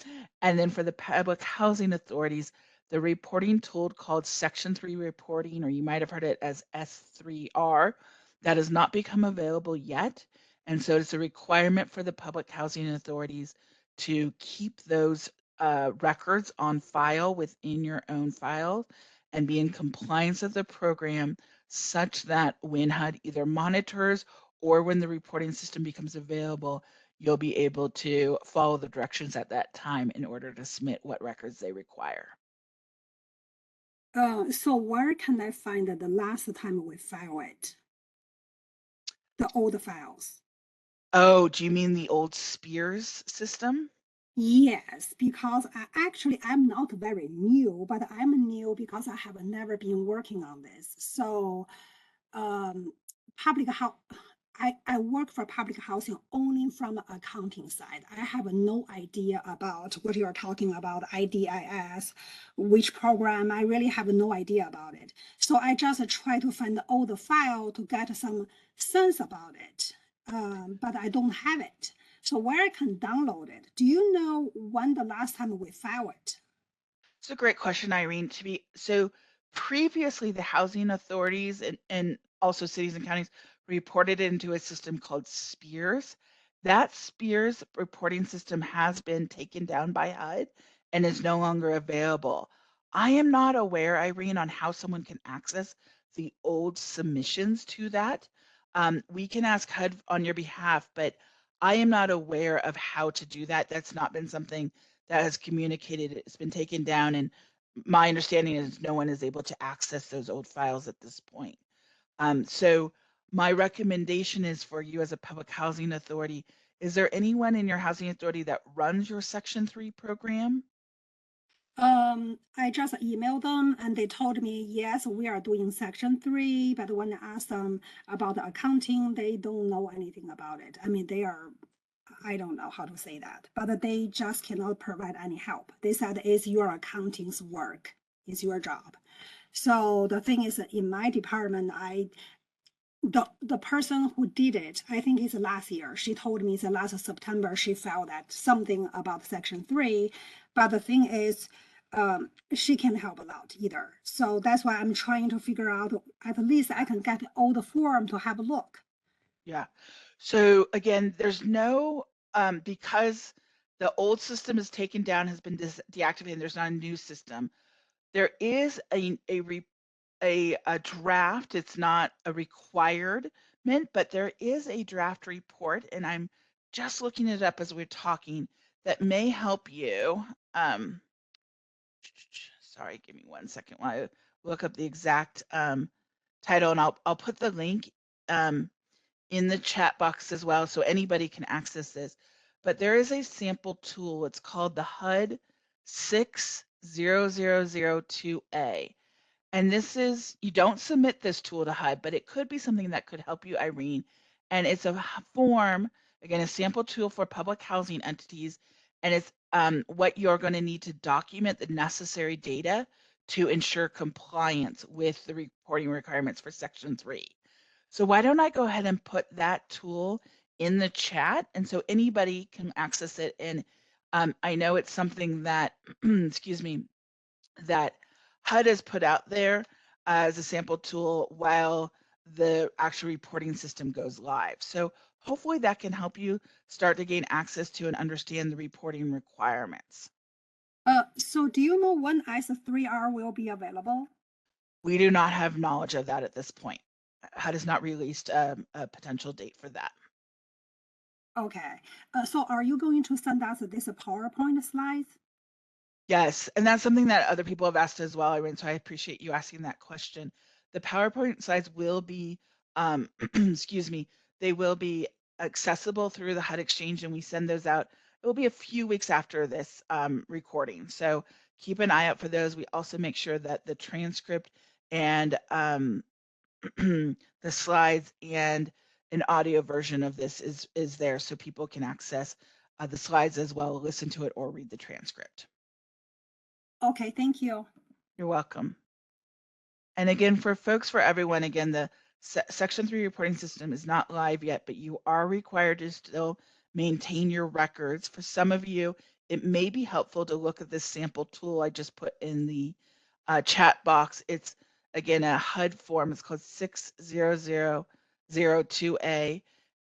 And then for the public housing authorities, the reporting tool called Section 3 reporting, or you might have heard it as S3R, that has not become available yet. And so it's a requirement for the public housing authorities to keep those records on file within your own file and be in compliance with the program such that when HUD either monitors or when the reporting system becomes available, you'll be able to follow the directions at that time in order to submit what records they require. So where can I find the last time we filed it? The old files. Oh, do you mean the old Spears system? Yes, because I'm not very new, but I'm new because I have never been working on this. So public house, I work for public housing only from the accounting side. I have no idea about what you are talking about, IDIS, which program. I really have no idea about it. So I just try to find all the file to get some sense about it, but I don't have it. So where I can download it? Do you know when the last time we filed it? It's a great question, Irene. So previously, the housing authorities and also cities and counties reported into a system called Spears. That Spears reporting system has been taken down by HUD and is no longer available. I am not aware, Irene, on how someone can access the old submissions to that. We can ask HUD on your behalf, but I am not aware of how to do that. That's not been something that has communicated. It's been taken down, and my understanding is no one is able to access those old files at this point. So my recommendation is for you as a public housing authority, is there anyone in your housing authority that runs your Section 3 program? I just emailed them and they told me, yes, we are doing section 3, but when I asked them about the accounting, they don't know anything about it. I mean, I don't know how to say that, but they just cannot provide any help. They said it's your accounting's work, it's your job. So the thing is, in my department, the person who did it, I think it's last year. She told me it's last September she felt that something about section 3, but the thing is, she can't help a lot either. So that's why I'm trying to figure out, at least I can get all the form to have a look. Yeah. So again, there's no, because the old system is taken down, has been deactivated, there's not a new system. There is a draft. It's not a requirement, but there is a draft report, and I'm just looking it up as we're talking, that may help you. Sorry, give me 1 second while I look up the exact title, and I'll put the link in the chat box as well, so anybody can access this. But there is a sample tool. It's called the HUD 60002A. And this is, you don't submit this tool to HUD, but it could be something that could help you, Irene. And it's a form, again, a sample tool for public housing entities. And it's what you're going to need to document the necessary data to ensure compliance with the reporting requirements for Section 3. So why don't I go ahead and put that tool in the chat, and so anybody can access it. And I know it's something that, excuse me, that HUD has put out there as a sample tool while the actual reporting system goes live. So hopefully that can help you start to gain access to and understand the reporting requirements. So do you know when S3R will be available? We do not have knowledge of that at this point. HUD has not released a potential date for that. Okay. So are you going to send us this PowerPoint slides? Yes, and that's something that other people have asked as well, Irene, so I appreciate you asking that question. The PowerPoint slides will be, excuse me, they will be accessible through the HUD Exchange, and we send those out. It will be a few weeks after this recording, so keep an eye out for those. We also make sure that the transcript and the slides and an audio version of this is there, so people can access the slides as well, listen to it, or read the transcript. Okay, thank you. You're welcome. And again, for everyone, again, the Section 3 reporting system is not live yet, but you are required to still maintain your records. For some of you, it may be helpful to look at this sample tool I just put in the chat box. It's, again, a HUD form. It's called 60002A,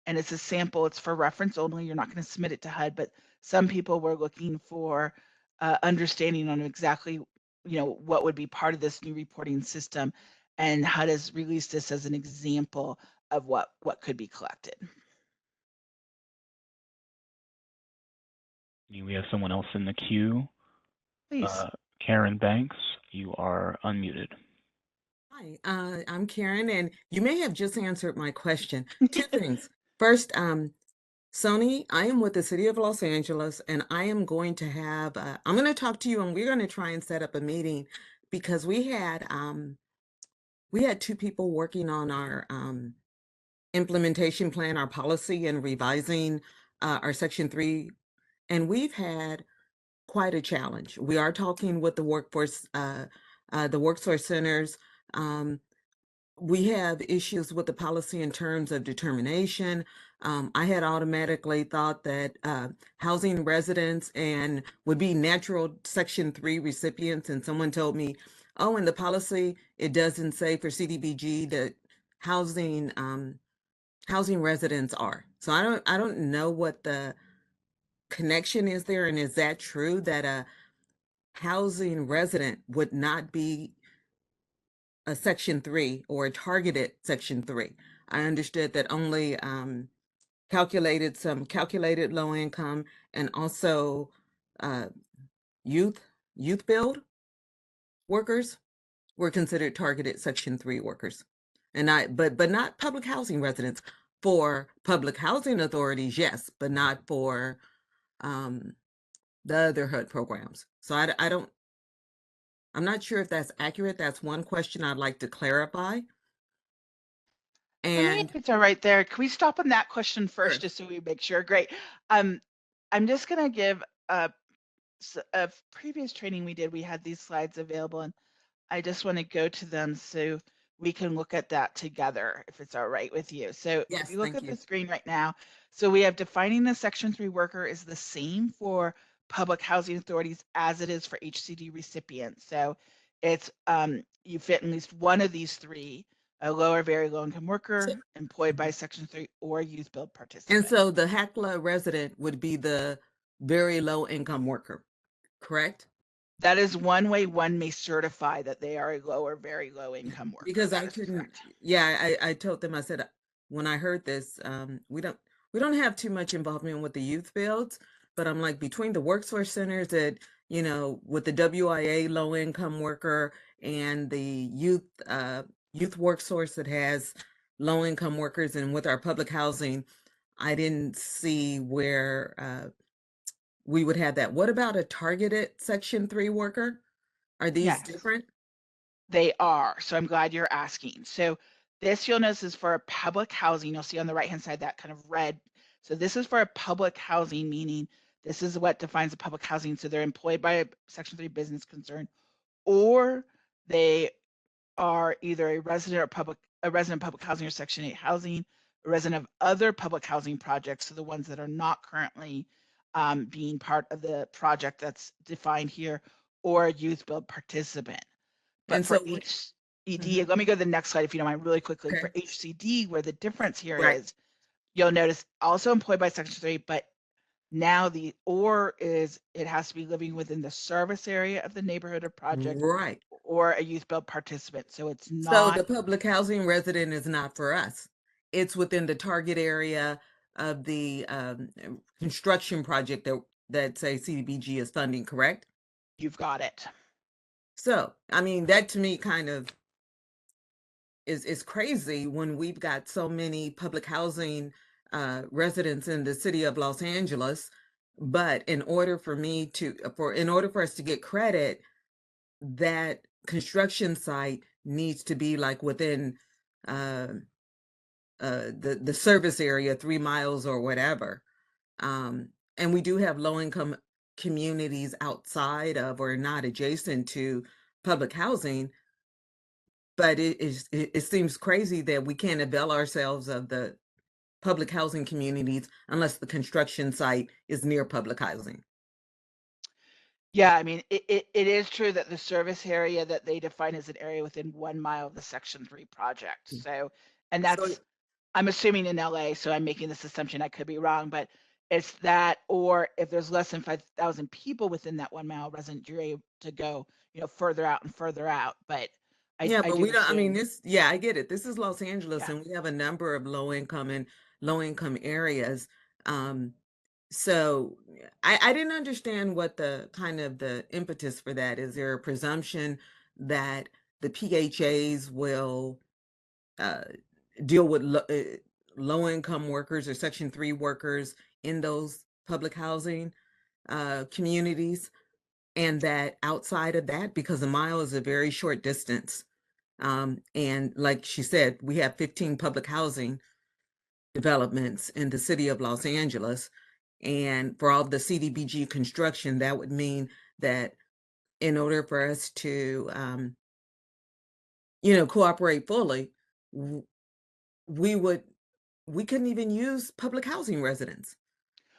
and it's a sample. It's for reference only. You're not going to submit it to HUD, but some people were looking for understanding on exactly, what would be part of this new reporting system, and HUD has released this as an example of what could be collected. We have someone else in the queue. Please. Karen Banks, you are unmuted. Hi, I'm Karen, and you may have just answered my question. Two things. First, Sony, I am with the City of Los Angeles, and I am going to have, I'm going to talk to you, and we're going to try and set up a meeting, because we had two people working on our implementation plan, our policy, and revising our Section 3, and we've had quite a challenge. We are talking with the workforce centers. We have issues with the policy in terms of determination. I had automatically thought that housing residents and would be natural Section 3 recipients, and someone told me, oh, in the policy, it doesn't say for CDBG that housing residents are. So I don't know what the connection is there, and is that true that a housing resident would not be a Section 3 or a targeted Section 3? I understood that only calculated low income and also youth build workers were considered targeted Section 3 workers. And but not public housing residents. For public housing authorities, yes, but not for the other HUD programs. So I don't I'm not sure if that's accurate. That's one question I'd like to clarify. For me, And if it's all right there, can we stop on that question first, Sure. just so we make sure? Great. I'm just gonna give a previous training we did. We had these slides available, and I just want to go to them so we can look at that together, if it's all right with you. So if yes, you look thank at the you. screen right now, so we have defining the Section 3 worker is the same for public housing authorities as it is for HCD recipients. So it's you fit at least one of these three: a low or very low income worker, employed by Section 3, or youth build participant. And so the HACLA resident would be the very low income worker, correct? That is one way one may certify that they are a low or very low income worker. Because I That is couldn't, correct. yeah, I told them, I said, when I heard this, we don't have too much involvement with the youth fields, but I'm like, between the workforce centers that, you know, with the WIA low income worker and the youth workforce that has low income workers, and with our public housing, I didn't see where we would have that. What about a targeted Section 3 worker? Are these Yes. different? They are. So I'm glad you're asking. So this you'll notice is for a public housing. You'll see on the right-hand side that kind of red. So this is for a public housing, meaning this is what defines a public housing. So they're employed by a Section 3 business concern, or they are either a resident of public housing or Section 8 housing, a resident of other public housing projects, so the ones that are not currently being part of the project that's defined here, or a youth build participant. But And for so, HCD, let me go to the next slide if you don't mind, really quickly. okay. For HCD, where the difference here Right. is, you'll notice also employed by Section 3, but now the or is it has to be living within the service area of the neighborhood or project, Right. or a youth build participant. So it's So not, the public housing resident is not for us. It's within the target area of the construction project that say CDBG is funding, correct? you've got it. So, I mean, that to me kind of is crazy when we've got so many public housing residents in the city of Los Angeles. But in order for us to get credit, that construction site needs to be like within the service area, 3 miles or whatever. And we do have low income communities outside of or not adjacent to public housing, but it seems crazy that we can't avail ourselves of the public housing communities unless the construction site is near public housing. Yeah, I mean, it is true that the service area that they define as an area within 1 mile of the Section 3 project. So, and So, that's, I'm assuming in LA, so I'm making this assumption, I could be wrong, but it's that, or if there's less than 5,000 people within that 1 mile resident, you're able to go, further out and further out. But yeah, I but do we don't, I mean, assume, yeah, I get it. This is Los Angeles, yeah. and we have a number of low income areas. So I didn't understand what the kind of the impetus for that is. There a presumption that the PHAs will deal with low income workers or Section 3 workers in those public housing communities, and that outside of that, because a mile is a very short distance, and like she said, we have 15 public housing developments in the city of Los Angeles. And for all the CDBG construction, that would mean that in order for us to, cooperate fully, we couldn't even use public housing residents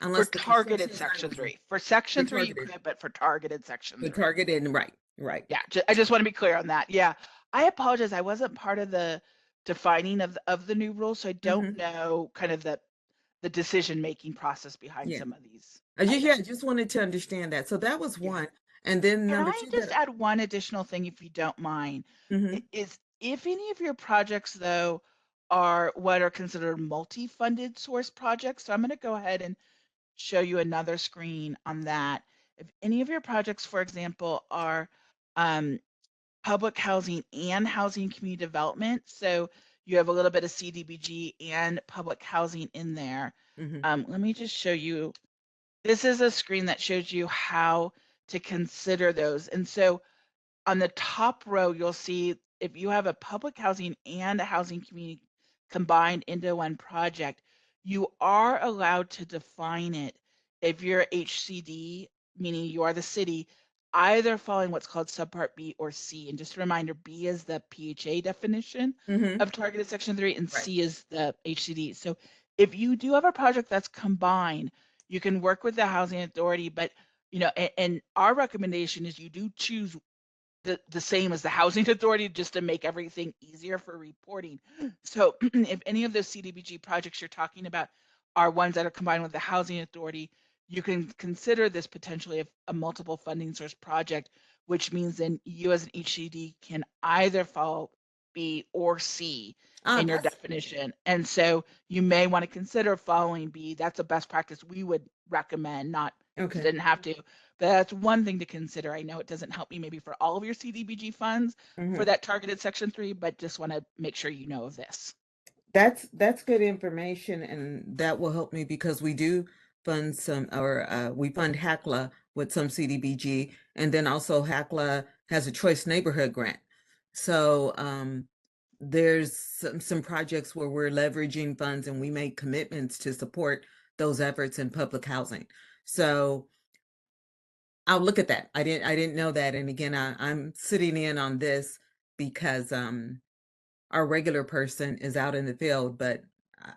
For unless the targeted construction site Section was 3. For Section 3, you targeted. could, but for targeted Section The 3. targeted, right, right. Yeah, I just want to be clear on that. Yeah, I apologize. I wasn't part of the defining of the new rules, so I don't know kind of the decision-making process behind Yeah. some of these I items. just wanted to understand that. So that was Yeah. one. And then Can number I two just add one additional thing, if you don't mind? Is if any of your projects, though, are what are considered multi-funded source projects, so I'm going to go ahead and show you another screen on that. If any of your projects, for example, are public housing and housing community development, so you have a little bit of CDBG and public housing in there. Let me just show you. This is a screen that shows you how to consider those. And so on the top row, you'll see if you have a public housing and a housing community combined into one project, you are allowed to define it if you're HCD, meaning you are the city, either following what's called subpart B or C. And just a reminder, B is the PHA definition of targeted section 3 and Right. C is the HCD. So if you do have a project that's combined, you can work with the housing authority, but and our recommendation is you do choose the same as the housing authority just to make everything easier for reporting. So if any of those CDBG projects you're talking about are ones that are combined with the housing authority, you can consider this potentially a multiple funding source project, which means then you as an HCD can either follow B or C in your definition. And so you may want to consider following B. That's a best practice we would recommend, not Okay. didn't have to. But that's one thing to consider. I know it doesn't help you maybe for all of your CDBG funds for that targeted section 3, but just want to make sure you know of this. That's good information, and that will help me because we do fund some, or we fund HACLA with some CDBG, and then also HACLA has a choice neighborhood grant. So there's some projects where we're leveraging funds and we make commitments to support those efforts in public housing. So I'll look at that. I didn't know that. And again, I'm sitting in on this because our regular person is out in the field, but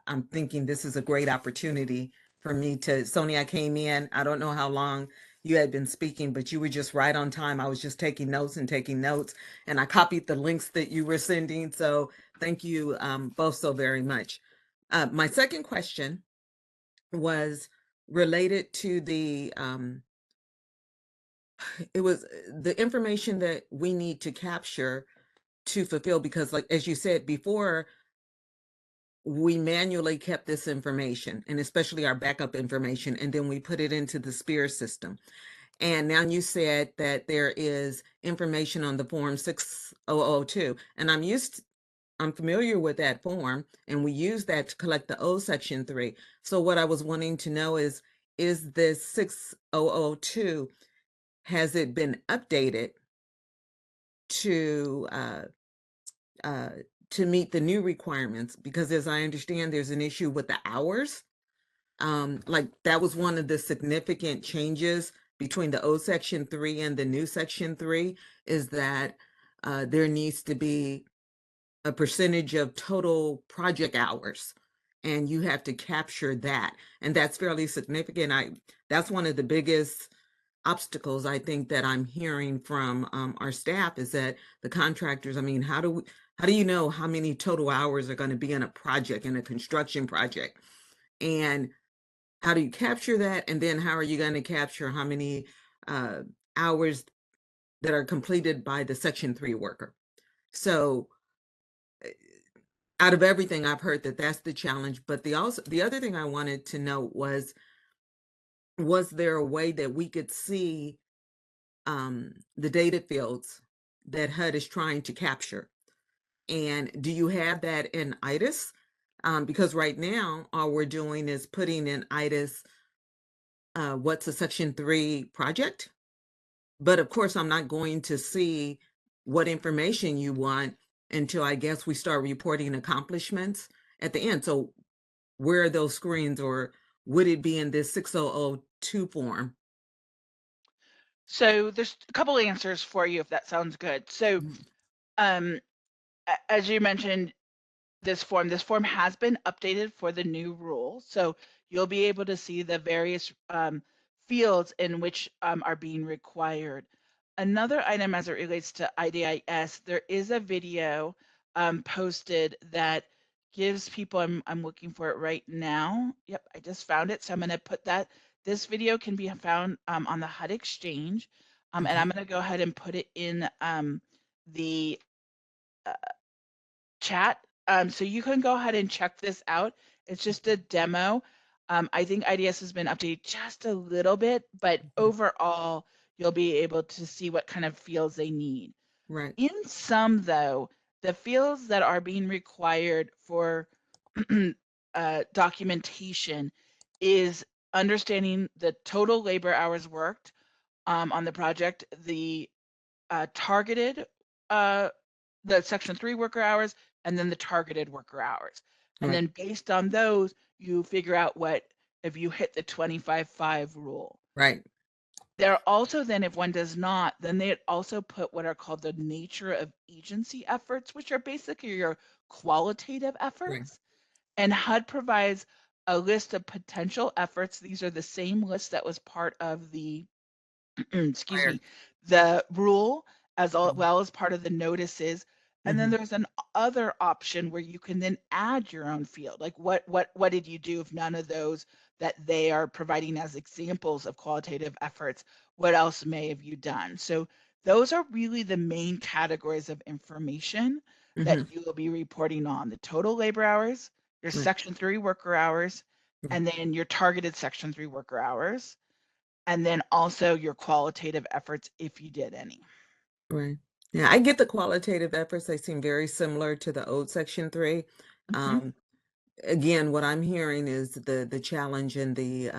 I'm thinking this is a great opportunity for me to, Sonia, I came in, I don't know how long you had been speaking, but you were just right on time. I was just taking notes, and I copied the links that you were sending. So thank you both so very much. My second question was related to it was the information that we need to capture to fulfill, because like, as you said before, we manually kept this information, and especially our backup information, and then we put it into the SPEAR system. And now you said that there is information on the form 6002, and I'm familiar with that form, and we use that to collect the O section 3. So what I was wanting to know is this 6002, has it been updated to meet the new requirements? Because as I understand, there's an issue with the hours. Like that was one of the significant changes between the O section 3 and the new section 3, is that there needs to be a percentage of total project hours, and you have to capture that. And that's fairly significant. That's one of the biggest obstacles I think that I'm hearing from our staff, is that the contractors, I mean, how do you know how many total hours are going to be in a project, in a construction project? And how do you capture that? And then how are you going to capture how many hours that are completed by the section 3 worker? So out of everything I've heard, that's the challenge. But the other thing I wanted to know was there a way that we could see the data fields that HUD is trying to capture? And do you have that in IDIS? Because right now, all we're doing is putting in IDIS, what's a section 3 project? But of course, I'm not going to see what information you want until I guess we start reporting accomplishments at the end. So where are those screens, or would it be in this 6002 form? So there's a couple answers for you, if that sounds good. So as you mentioned, this form has been updated for the new rule. So you'll be able to see the various fields in which are being required. Another item as it relates to IDIS, there is a video posted that gives people, I'm looking for it right now. Yep, I just found it. So I'm going to put that. This video can be found on the HUD Exchange. And I'm going to go ahead and put it in the chat. So you can go ahead and check this out. It's just a demo. I think IDS has been updated just a little bit, but overall, you'll be able to see what kind of fields they need. Right. In some, though, the fields that are being required for documentation is understanding the total labor hours worked on the project, the targeted, the Section 3 worker hours, and then the targeted worker hours. And Right. then based on those, you figure out what, if you hit the 25/5 rule. Right. There are also then, if one does not, then they also put what are called the nature of agency efforts, which are basically your qualitative Right. efforts. And HUD provides a list of potential efforts. These are the same list that was part of the, excuse Where? me, the rule, as Mhm. well as part of the notices. And then Mhm. there's an other option where you can then add your own field. Like what did you do if none of those that they are providing as examples of qualitative efforts, what else may have you done? So those are really the main categories of information that Mhm. you will be reporting on: the total labor hours, your Right. Section 3 worker hours, Right. and then your targeted Section 3 worker hours, and then also your qualitative efforts if you did any. Right. Yeah, I get the qualitative efforts. They seem very similar to the old Section 3. Mhm. Again, what I'm hearing is the challenge in the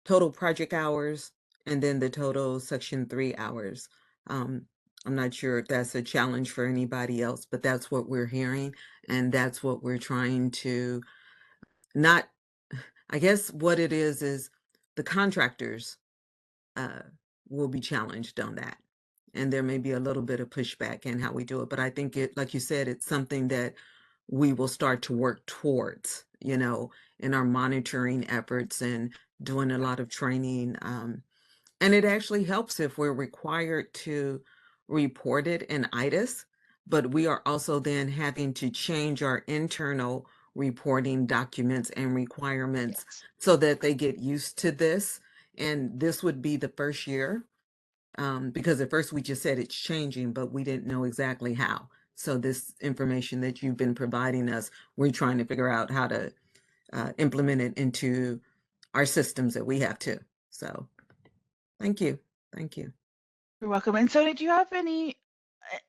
total project hours and then the total Section 3 hours. Um, I'm not sure if that's a challenge for anybody else, but that's what we're hearing, and that's what we're trying to not. I guess what it is the contractors uh, will be challenged on that. And there may be a little bit of pushback in how we do it. But I think it, like you said, it's something that we will start to work towards, in our monitoring efforts and doing a lot of training. And it actually helps if we're required to report it in ITIS, but we are also then having to change our internal reporting documents and requirements Yes. so that they get used to this. And this would be the first year, because at first we just said it's changing, but we didn't know exactly how. So this information that you've been providing us, we're trying to figure out how to implement it into our systems that we have too. So thank you. Thank you. You're welcome. And so, do you have any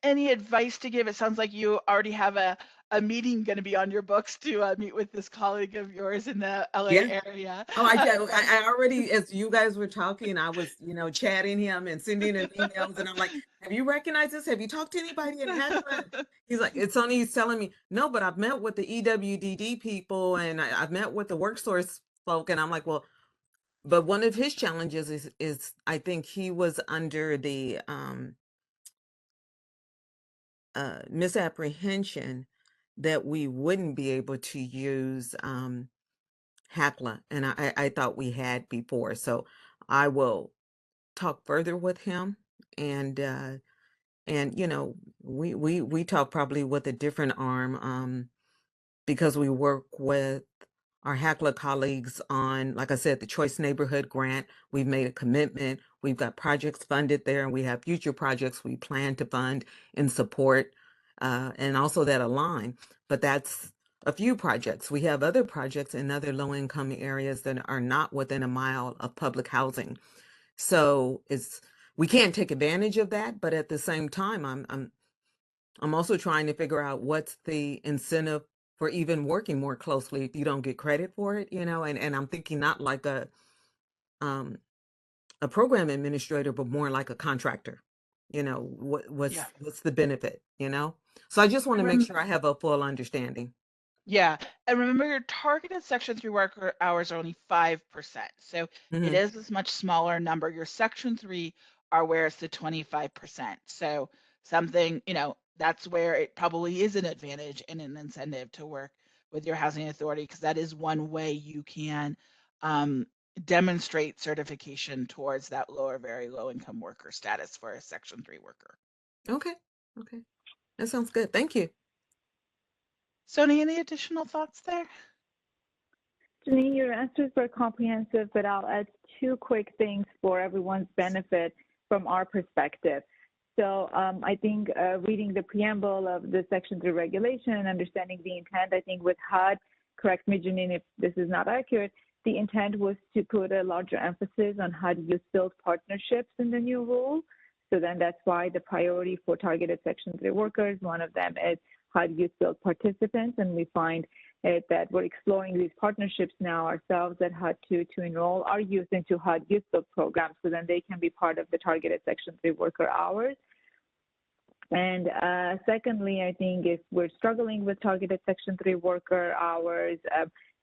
advice to give? It sounds like you already have a meeting going to be on your books to meet with this colleague of yours in the LA Yeah. area. Oh, I already, as you guys were talking, I was, chatting him and sending him emails, and I'm like, have you recognized this? Have you talked to anybody in Hackler? He's like, he's telling me, no, but I've met with the EWDD people and I've met with the WorkSource folk. And I'm like, well, but one of his challenges is I think he was under the misapprehension that we wouldn't be able to use Hackla, and I thought we had before. So I will talk further with him, and we talk probably with a different arm, because we work with our Hackla colleagues on, like I said, the Choice Neighborhood Grant. We've made a commitment. We've got projects funded there, and we have future projects we plan to fund and support, and also that align. But that's a few projects. We have other projects in other low-income areas that are not within a mile of public housing. So we can't take advantage of that, but at the same time, I'm also trying to figure out what's the incentive for even working more closely if you don't get credit for it, and I'm thinking not like um a program administrator, but more like a contractor. Yeah. What's the benefit, So I just want to And make sure I have a full understanding. Yeah, and remember your targeted Section 3 worker hours are only 5%. So it Hmm. is this much smaller number. Your Section 3 are where it's the 25%. So something, that's where it probably is an advantage and an incentive to work with your housing authority, because that is one way you can demonstrate certification towards that lower, very low income worker status for a Section 3 worker. Okay. Okay. That sounds good. Thank you. Sony, any additional thoughts there? Janine, your answers were comprehensive, but I'll add two quick things for everyone's benefit from our perspective. So I think reading the preamble of the Section 3 regulation and understanding the intent, I think with HUD, correct me, Janine, if this is not accurate, the intent was to put a larger emphasis on HUD youth-built partnerships in the new rule. So then that's why the priority for targeted Section 3 workers, one of them is HUD youth-built participants, and we find that we're exploring these partnerships now ourselves at HUD to enroll our youth into HUD Youth Build programs, so then they can be part of the targeted Section 3 worker hours. And secondly, I think if we're struggling with targeted Section 3 worker hours,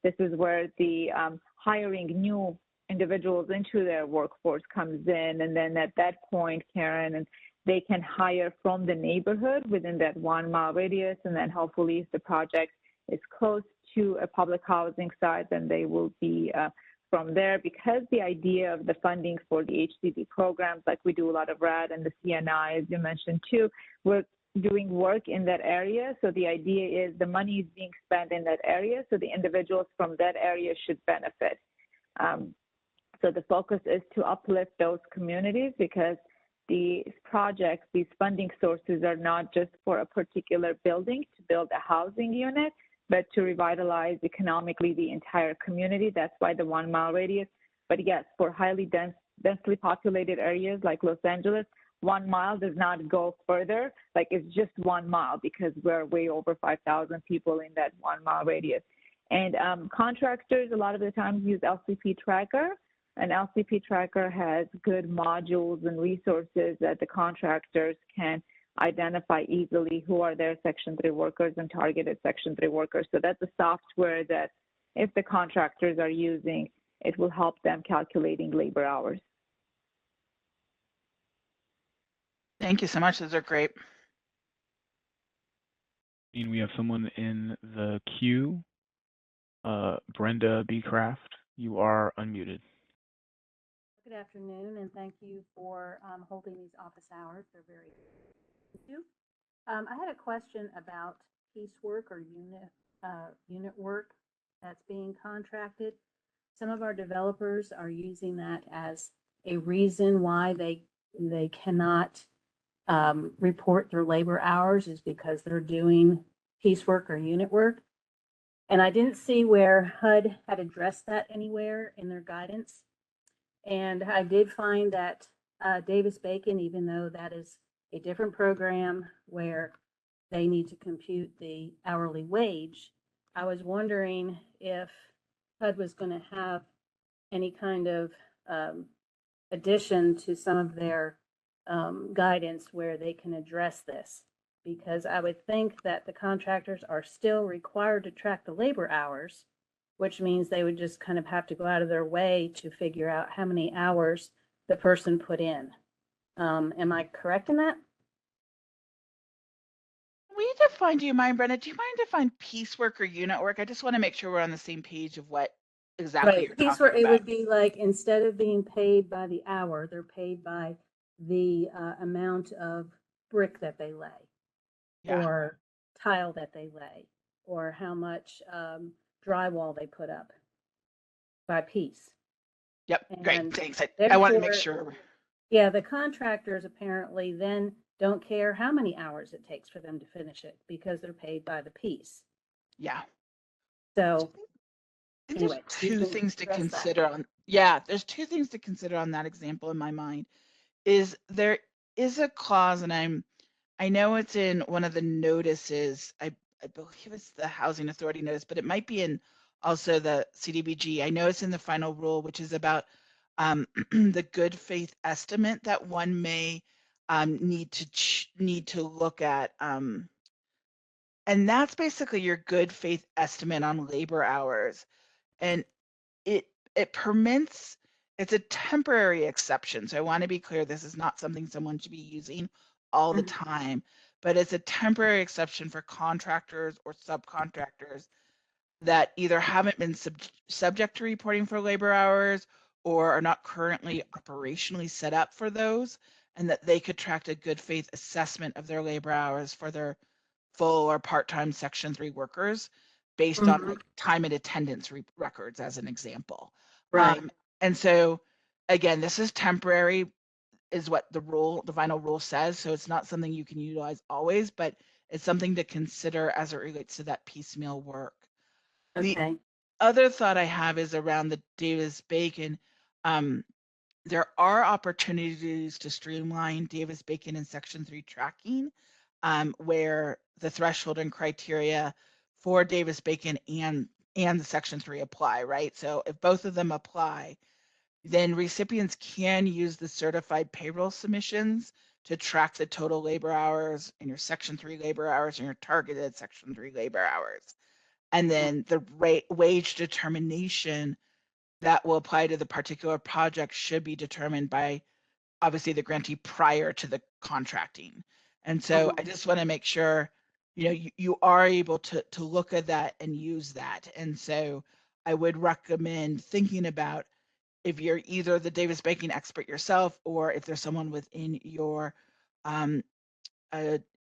this is where the hiring new individuals into their workforce comes in. And then at that point, Karen, and they can hire from the neighborhood within that 1 mile radius. And then hopefully if the project is close to a public housing site, then they will be from there, because the idea of the funding for the HCD programs, like we do a lot of RAD and the CNI, as you mentioned too, we're doing work in that area. So the idea is the money is being spent in that area, so the individuals from that area should benefit. So the focus is to uplift those communities, because these projects, these funding sources are not just for a particular building to build a housing unit, but to revitalize economically the entire community. That's why the 1 mile radius. But yes, for highly densely populated areas like Los Angeles, 1 mile does not go further. Like, it's just 1 mile, because we're way over 5,000 people in that 1 mile radius. And contractors a lot of the times use LCP Tracker, and LCP Tracker has good modules and resources that the contractors can identify easily who are their Section 3 workers and targeted Section 3 workers. So that's a software that if the contractors are using, it will help them calculating labor hours. Thank you so much. Those are great. And we have someone in the queue. Brenda B. Craft, you are unmuted. Good afternoon, and thank you for holding these office hours. They're very good. I had a question about piecework or unit work that's being contracted. Some of our developers are using that as a reason why they cannot report their labor hours, is because they're doing piecework or unit work. And I didn't see where HUD had addressed that anywhere in their guidance. And I did find that Davis-Bacon, even though that is a different program where they need to compute the hourly wage, I was wondering if HUD was going to have any kind of addition to some of their guidance where they can address this, because I would think that the contractors are still required to track the labor hours, which means they would just kind of have to go out of their way to figure out how many hours the person put in. Am I correct in that? We define, do you mind, Brenda? Do you mind to define piecework or unit work? I just want to make sure we're on the same page of what exactly you're Piecework, talking about. it would be like, instead of being paid by the hour, they're paid by the amount of brick that they lay, or tile that they lay, or how much drywall they put up by piece. Yep, And great, thanks. I want to make therefore, sure. Yeah, the contractors apparently then don't care how many hours it takes for them to finish it, because they're paid by the piece. Yeah. So I think anyway, there's you two can things to address that. consider on. Yeah, there's two things to consider on that example in my mind. Is there is a clause, and I know it's in one of the notices. I believe it's the Housing Authority notice, but it might be in also the CDBG. I know it's in the final rule, which is about the good faith estimate that one may need to look at. And that's basically your good faith estimate on labor hours. And it permits, it's a temporary exception. So I want to be clear, this is not something someone should be using all the time, but it's a temporary exception for contractors or subcontractors that either haven't been subject to reporting for labor hours or are not currently operationally set up for those, and that they could track a good faith assessment of their labor hours for their full or part-time Section 3 workers based on like time and attendance records, as an example. Right. And so again, this is temporary, is what the final rule says. So it's not something you can utilize always, but it's something to consider as it relates to that piecemeal work. The other thought I have is around the Davis-Bacon. There are opportunities to streamline Davis-Bacon and Section 3 tracking, where the threshold and criteria for Davis-Bacon and the Section 3 apply, right? So if both of them apply, then recipients can use the certified payroll submissions to track the total labor hours and your Section 3 labor hours and your targeted Section 3 labor hours. And then the wage determination that will apply to the particular project should be determined by obviously the grantee prior to the contracting. And so I just want to make sure, you know, you are able to look at that and use that. And so I would recommend thinking about if you're either the Davis-Bacon expert yourself, or if there's someone within your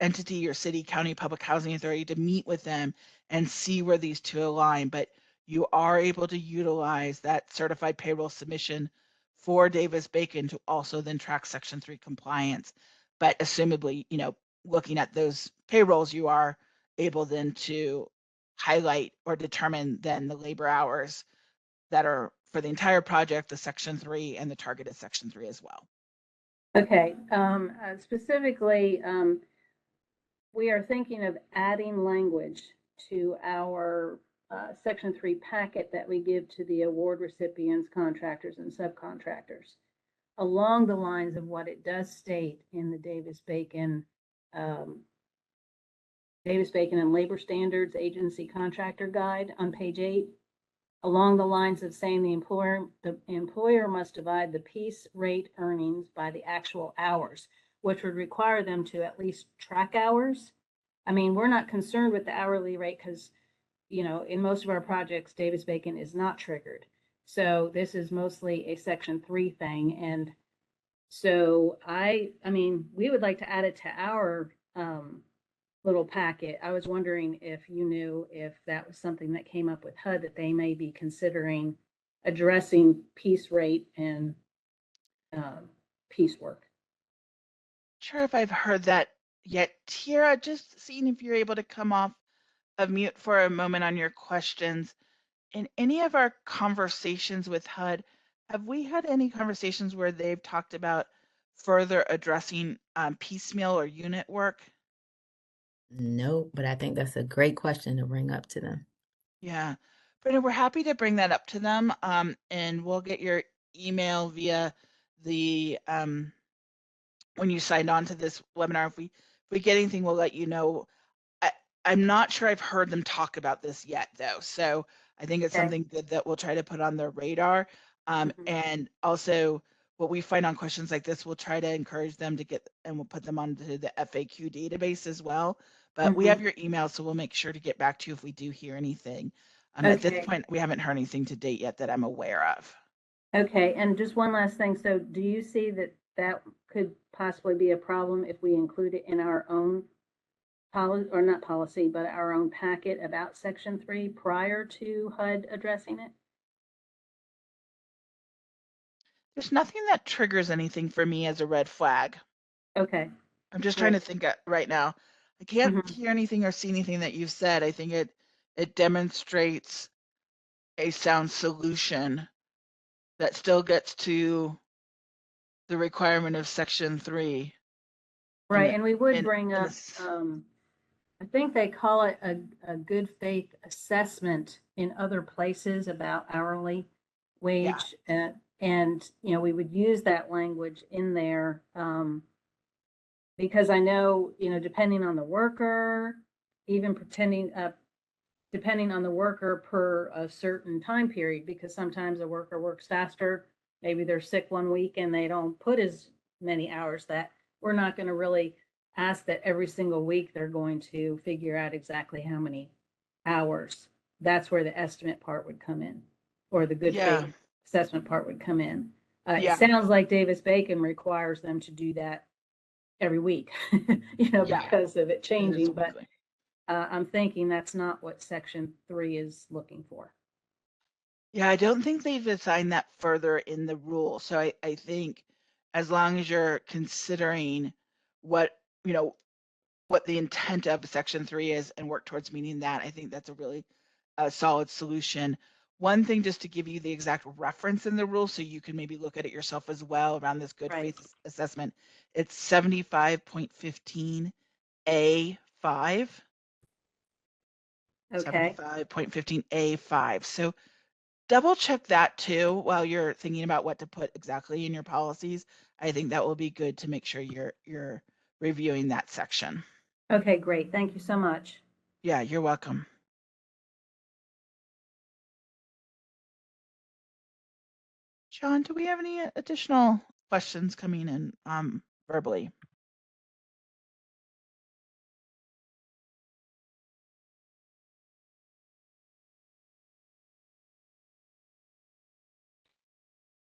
entity, your city, county, public housing authority, to meet with them and see where these two align. But you are able to utilize that certified payroll submission for Davis-Bacon to also then track Section 3 compliance. But assumably, you know, looking at those payrolls, you are able then to highlight or determine then the labor hours that are for the entire project, the Section 3 and the targeted Section 3 as well. Okay, specifically, we are thinking of adding language to our Section 3 packet that we give to the award recipients, contractors, and subcontractors, along the lines of what it does state in the Davis-Bacon and Labor Standards Agency Contractor Guide on page 8, along the lines of saying the employer must divide the piece rate earnings by the actual hours, which would require them to at least track hours. I mean, we're not concerned with the hourly rate because, you know, in most of our projects, Davis-Bacon is not triggered. So this is mostly a Section 3 thing. And so I mean, we would like to add it to our little packet. I was wondering if you knew if that was something that came up with HUD that they may be considering addressing piece rate and piecework. Sure if I've heard that yet. Tira, just seeing if you're able to come off of mute for a moment on your questions. In any of our conversations with HUD, have we had any conversations where they've talked about further addressing piecemeal or unit work? No, but I think that's a great question to bring up to them. Yeah, Brenda, we're happy to bring that up to them, and we'll get your email via the when you signed on to this webinar. If we get anything, we'll let you know. I'm not sure I've heard them talk about this yet, though. So I think it's something good that we'll try to put on their radar. And also, what we find on questions like this, we'll try to encourage them to get, and we'll put them onto the FAQ database as well. But we have your email, so we'll make sure to get back to you if we do hear anything. At this point, we haven't heard anything to date yet that I'm aware of. Okay, and just one last thing. So do you see that that could possibly be a problem if we include it in our own policy, or not policy, but our own packet about Section 3 prior to HUD addressing it? There's nothing that triggers anything for me as a red flag. Okay. I'm just trying to think right now. I can't hear anything or see anything that you've said. I think it demonstrates a sound solution that still gets to the requirement of Section 3. Right, and we would bring up, I think they call it a good faith assessment in other places about hourly wage. Yeah. And, you know, we would use that language in there because I know, you know, depending on the worker, even depending on the worker per a certain time period, because sometimes a worker works faster. Maybe they're sick one week and they don't put as many hours, that we're not going to really ask that every single week they're going to figure out exactly how many hours. That's where the estimate part would come in, or the good faith assessment part would come in. It sounds like Davis-Bacon requires them to do that every week, you know, because of it changing. But I'm thinking that's not what Section 3 is looking for. Yeah, I don't think they've assigned that further in the rule. So I think as long as you're considering what, you know, what the intent of Section 3 is and work towards meeting that, I think that's a really solid solution. One thing, just to give you the exact reference in the rule so you can maybe look at it yourself as well around this good faith assessment, it's 75.15A5. Okay. 75.15A5. So double check that too while you're thinking about what to put exactly in your policies. I think that will be good to make sure you're reviewing that section. Okay, great. Thank you so much. Yeah, you're welcome. John, do we have any additional questions coming in verbally?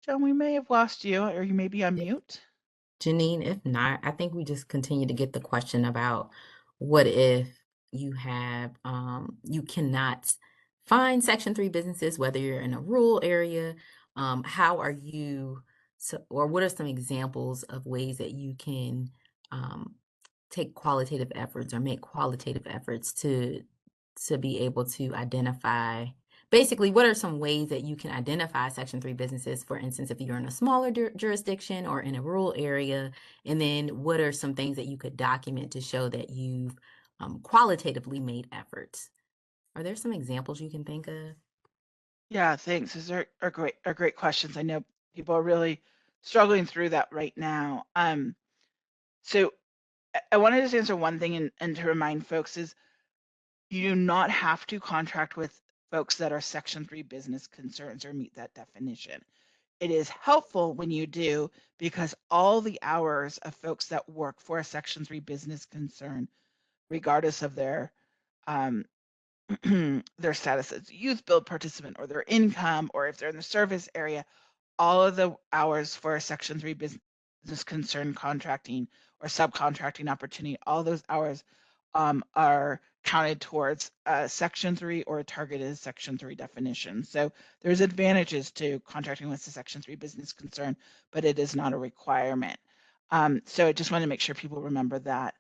John, we may have lost you, or you may be on mute. Janine, if not, I think we just continue to get the question about what if you have, you cannot find Section 3 businesses, whether you're in a rural area, how are you, so, or what are some examples of ways that you can take qualitative efforts or make qualitative efforts to be able to identify. Basically, what are some ways that you can identify Section 3 businesses, for instance, if you're in a smaller jurisdiction or in a rural area? And then what are some things that you could document to show that you've qualitatively made efforts? Are there some examples you can think of? Yeah, thanks. Those are great questions. I know people are really struggling through that right now. So I want to just answer one thing and to remind folks is you do not have to contract with folks that are Section 3 business concerns or meet that definition. It is helpful when you do because all the hours of folks that work for a Section 3 business concern, regardless of their their status as a youth build participant or their income or if they're in the service area, all of the hours for a Section 3 business concern contracting or subcontracting opportunity, all those hours are counted towards Section 3 or a targeted Section 3 definition. So there's advantages to contracting with the Section 3 business concern, but it is not a requirement. So I just want to make sure people remember that.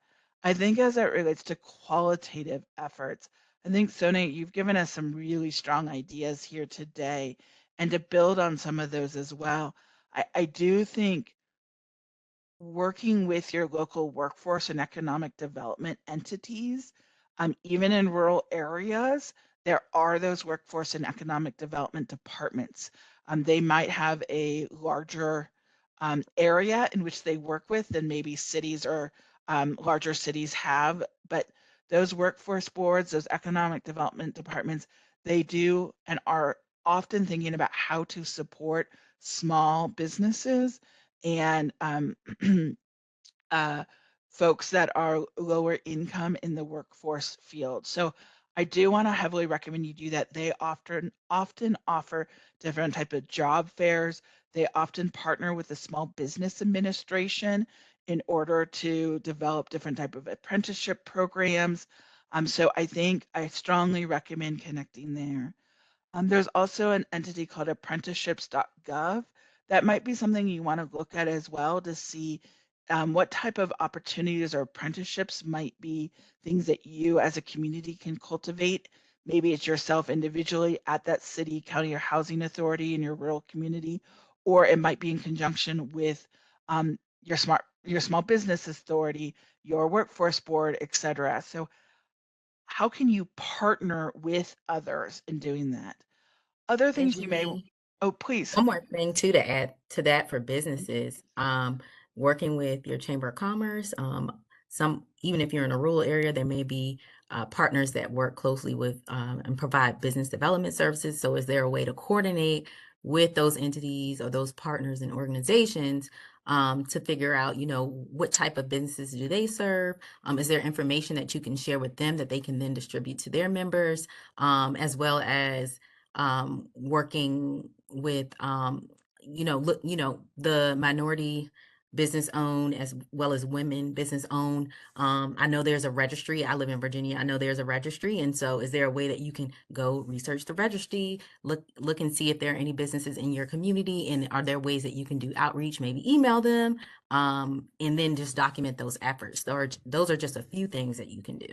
I think as it relates to qualitative efforts, I think, Sonia, you've given us some really strong ideas here today. And to build on some of those as well, I do think working with your local workforce and economic development entities, even in rural areas, there are those workforce and economic development departments. They might have a larger area in which they work with than maybe cities or larger cities have, but those workforce boards, those economic development departments, they do and are often thinking about how to support small businesses and folks that are lower income in the workforce field. So I do want to heavily recommend you do that. They often offer different type of job fairs. They often partner with the Small Business Administration in order to develop different type of apprenticeship programs. So I think I strongly recommend connecting there. There's also an entity called apprenticeships.gov. That might be something you want to look at as well to see what type of opportunities or apprenticeships might be things that you as a community can cultivate. Maybe it's yourself individually at that city, county, or housing authority in your rural community, or it might be in conjunction with your small business authority, your workforce board, etc. So how can you partner with others in doing that? Other And things you may, Janine, oh, please. one more thing too to add to that for businesses, working with your Chamber of Commerce, some, even if you're in a rural area, there may be partners that work closely with and provide business development services. So is there a way to coordinate with those entities or those partners and organizations to figure out, you know, what type of businesses do they serve? Is there information that you can share with them that they can then distribute to their members, as well as working with the minority business owned as well as women business owned. I know there's a registry. I live in Virginia. I know there's a registry. And so is there a way that you can go research the registry, look and see if there are any businesses in your community, and are there ways that you can do outreach, maybe email them, and then just document those efforts? Those are just a few things that you can do.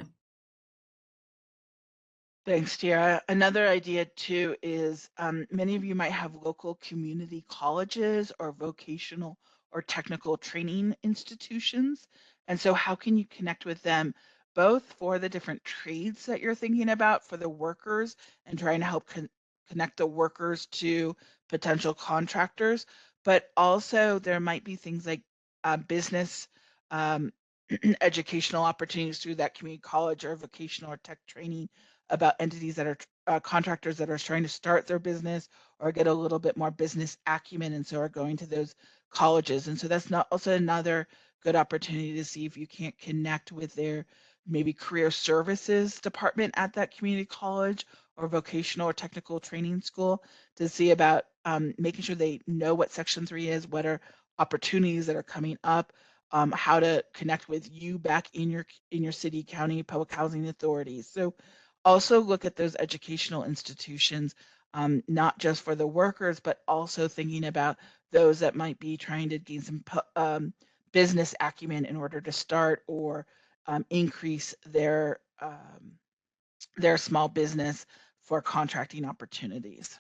Thanks, Tiara. Another idea too is many of you might have local community colleges or vocational or technical training institutions. And so how can you connect with them both for the different trades that you're thinking about for the workers and trying to help connect the workers to potential contractors, but also there might be things like business um, educational opportunities through that community college or vocational or tech training about entities that are contractors that are trying to start their business or get a little bit more business acumen, and so are going to those colleges. And so that's not also another good opportunity to see if you can't connect with their maybe career services department at that community college or vocational or technical training school to see about making sure they know what Section 3 is, what are opportunities that are coming up, how to connect with you back in your city, county, public housing authorities. So also look at those educational institutions, not just for the workers, but also thinking about those that might be trying to gain some business acumen in order to start or increase their small business for contracting opportunities.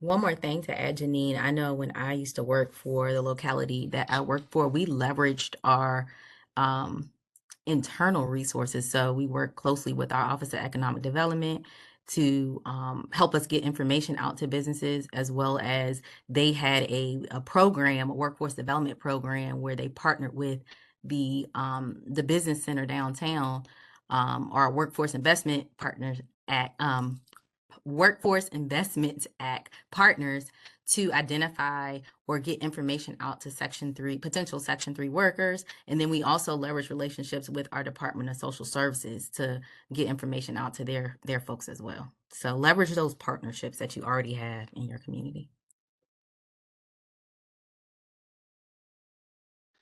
One more thing to add, Janine. I know when I used to work for the locality that I worked for, we leveraged our um, internal resources. So we work closely with our Office of Economic Development to help us get information out to businesses, as well as they had a program, a workforce development program, where they partnered with the business center downtown, our workforce investment partners at Workforce Investments Act partners to identify or get information out to Section 3, potential Section 3 workers. And then we also leverage relationships with our Department of Social Services to get information out to their folks as well. So leverage those partnerships that you already have in your community.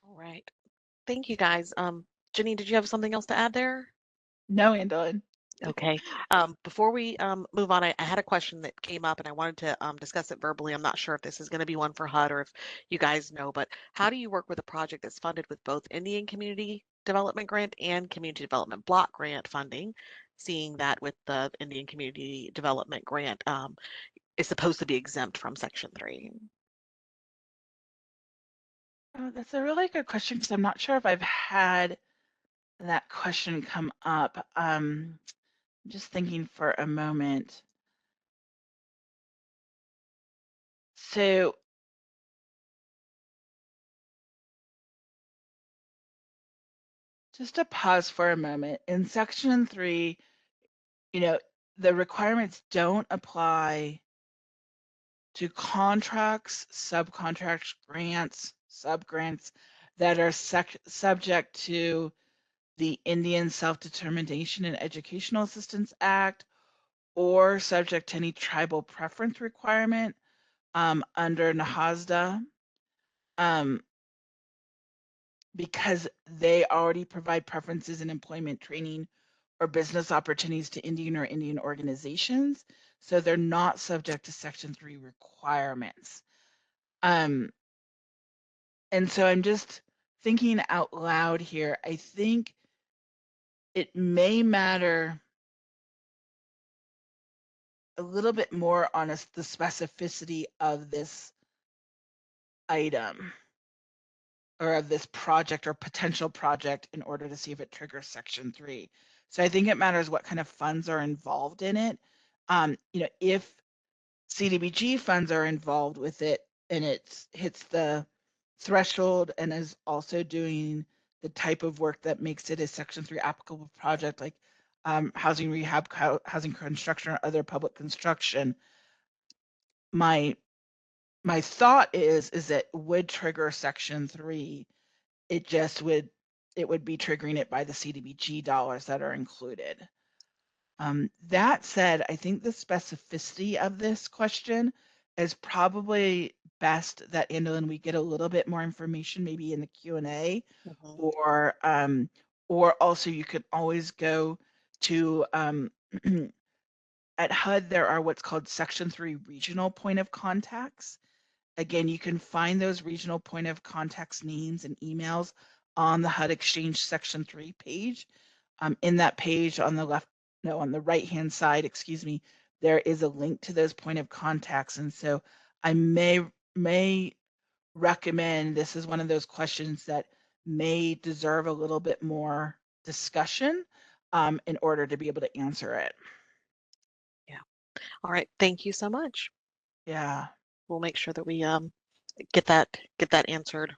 All right. Thank you, guys. Janine, did you have something else to add there? No, Andolyn. Okay. Before we move on, I had a question that came up and I wanted to discuss it verbally. I'm not sure if this is going to be one for HUD or if you guys know, but how do you work with a project that's funded with both Indian Community Development Grant and Community Development Block Grant funding, seeing that with the Indian Community Development Grant is supposed to be exempt from Section 3? Oh, that's a really good question because I'm not sure if I've had that question come up. Just thinking for a moment. So just to pause for a moment, in Section 3, the requirements don't apply to contracts, subcontracts, grants, subgrants that are subject to the Indian Self-Determination and Educational Assistance Act or subject to any tribal preference requirement under NAHASDA, because they already provide preferences in employment training or business opportunities to Indian or Indian organizations. So they're not subject to Section 3 requirements. And so I'm just thinking out loud here. I think it may matter a little bit more on the specificity of this item or of this project or potential project in order to see if it triggers Section 3. So I think it matters what kind of funds are involved in it. If CDBG funds are involved with it and it hits the threshold and is also doing the type of work that makes it a Section 3 applicable project, like housing rehab, housing construction, or other public construction, my thought is that would trigger Section 3. It would be triggering it by the CDBG dollars that are included. That said, I think the specificity of this question is probably best that Andolyn, we get a little bit more information, maybe in the Q&A, or also you could always go to at HUD. There are what's called Section 3 regional point of contacts. Again, you can find those regional point of contacts names and emails on the HUD Exchange Section 3 page. In that page on the right-hand side, excuse me, there is a link to those point of contacts. And so I may recommend, this is one of those questions that may deserve a little bit more discussion in order to be able to answer it. Yeah. All right. Thank you so much. Yeah. We'll make sure that we get that answered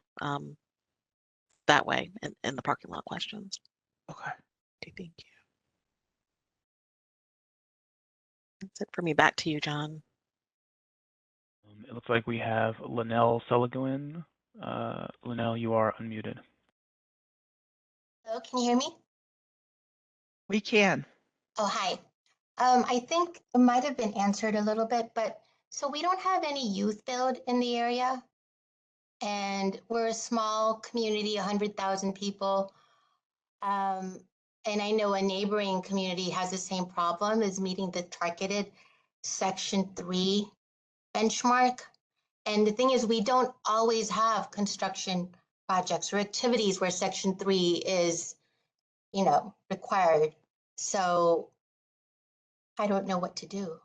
that way in the parking lot questions. Okay. Okay, thank you. That's it for me. Back to you, John. It looks like we have Linnell Sullivan. Linnell, you are unmuted. Hello, can you hear me? We can. Oh, hi. I think it might have been answered a little bit, but so we don't have any youth build in the area. And we're a small community, 100,000 people. And I know a neighboring community has the same problem, is meeting the targeted Section 3 benchmark. And the thing is, we don't always have construction projects or activities where Section 3 is, required. So I don't know what to do.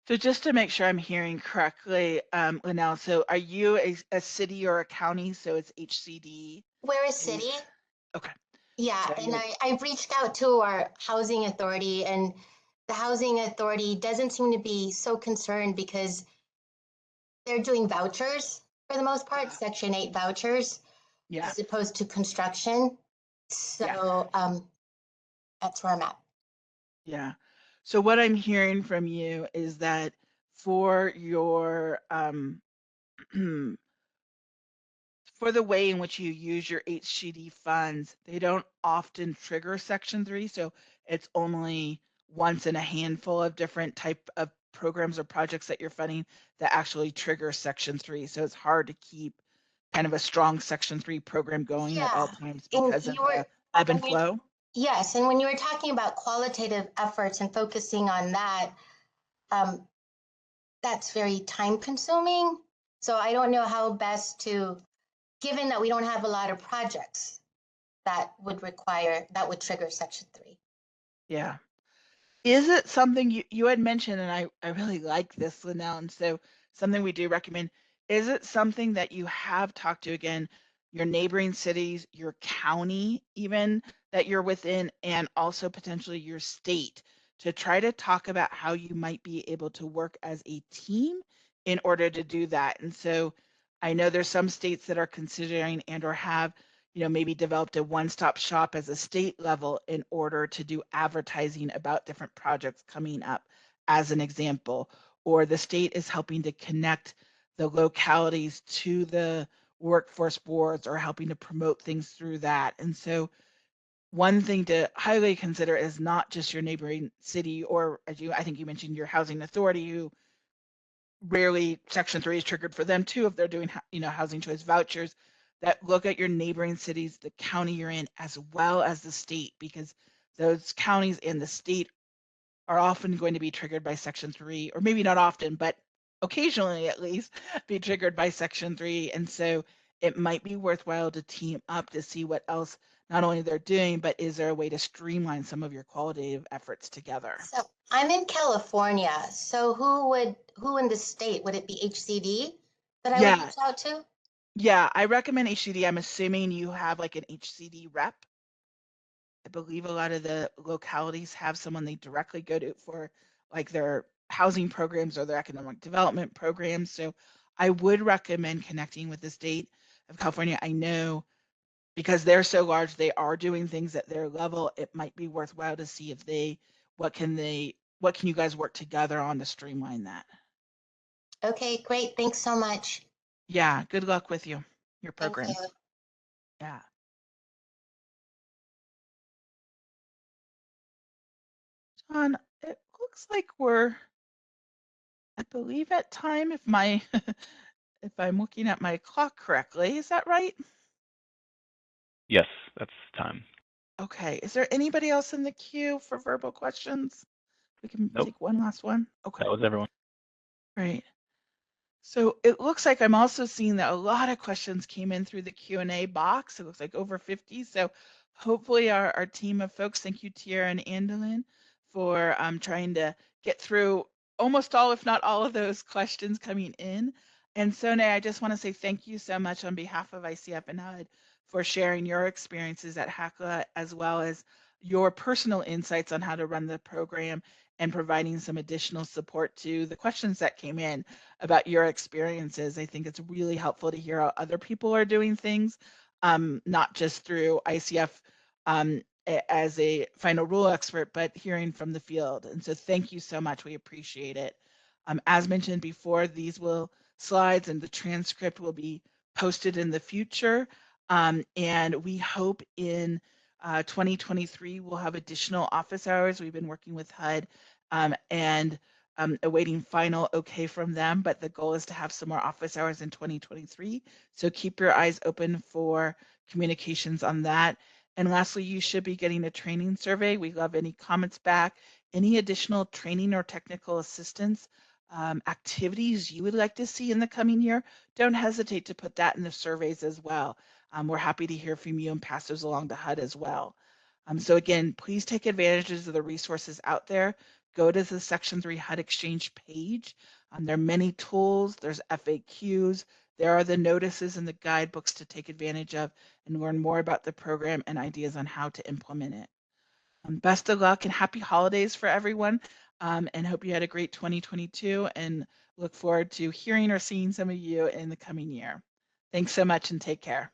So just to make sure I'm hearing correctly, Linnell, so are you a city or a county? So it's HCD? We're a city. Okay. Yeah, So and I've reached out to our housing authority, and the housing authority doesn't seem to be so concerned because they're doing vouchers for the most part, Section 8 vouchers, yeah. as opposed to construction. So that's where I'm at. Yeah. So what I'm hearing from you is that for your for the way in which you use your HGD funds, they don't often trigger Section 3. So it's only once in a handful of different type of programs or projects that you're funding that actually trigger Section 3. So it's hard to keep kind of a strong Section 3 program going at all times because of the ebb and flow. Yes, and when you were talking about qualitative efforts and focusing on that, that's very time consuming. So I don't know how best to, given that we don't have a lot of projects that would trigger Section 3. Yeah. Is it something you had mentioned, and I really like this, Linnell, and so something we do recommend, is it something that you have talked to, again, your neighboring cities, your county even that you're within, and also potentially your state to try to talk about how you might be able to work as a team in order to do that? And so I know there's some states that are considering and or have maybe developed a one-stop shop as a state level in order to do advertising about different projects coming up, as an example. Or the state is helping to connect the localities to the workforce boards or helping to promote things through that. And so one thing to highly consider is not just your neighboring city, or as I think you mentioned, your housing authority, who rarely Section 3 is triggered for them too if they're doing housing choice vouchers, that look at your neighboring cities, the county you're in, as well as the state, because those counties and the state are often going to be triggered by Section 3, or maybe not often, but occasionally at least be triggered by Section 3. And so it might be worthwhile to team up to see what else not only they're doing, but is there a way to streamline some of your qualitative efforts together? So I'm in California. So who in the state, would it be HCD that I would reach out to? Yeah, I recommend HCD. I'm assuming you have like an HCD rep. I believe a lot of the localities have someone they directly go to for like their housing programs or their economic development programs. So I would recommend connecting with the state of California. I know because they're so large, they are doing things at their level. It might be worthwhile to see if what can you guys work together on to streamline that? Okay, great. Thanks so much. Yeah, good luck with your programs. Thank you. Yeah. John, it looks like we're, I believe, at time if my if I'm looking at my clock correctly. Is that right? Yes, that's time. Okay. Is there anybody else in the queue for verbal questions? We can Nope. take one last one. Okay. That was everyone. Great. So it looks like I'm also seeing that a lot of questions came in through the Q&A box. It looks like over 50. So hopefully our team of folks, thank you, Tiara and Andalyn, for trying to get through almost all, if not all of those questions coming in. And Sone, I just want to say thank you so much on behalf of ICF and HUD for sharing your experiences at HACLA, as well as your personal insights on how to run the program and providing some additional support to the questions that came in about your experiences. I think it's really helpful to hear how other people are doing things, not just through ICF as a final rule expert, but hearing from the field. And so thank you so much. We appreciate it. As mentioned before, these slides and the transcript will be posted in the future. And we hope in 2023 we'll have additional office hours. We've been working with HUD and awaiting final okay from them, but the goal is to have some more office hours in 2023. So keep your eyes open for communications on that. And lastly, you should be getting a training survey. We love any comments back, any additional training or technical assistance activities you would like to see in the coming year. Don't hesitate to put that in the surveys as well. We're happy to hear from you and pass those along to HUD as well. So again, please take advantage of the resources out there. Go to the Section 3 HUD Exchange page. There are many tools. There's FAQs. There are the notices and the guidebooks to take advantage of and learn more about the program and ideas on how to implement it. Best of luck and happy holidays for everyone. And hope you had a great 2022 and look forward to hearing or seeing some of you in the coming year. Thanks so much and take care.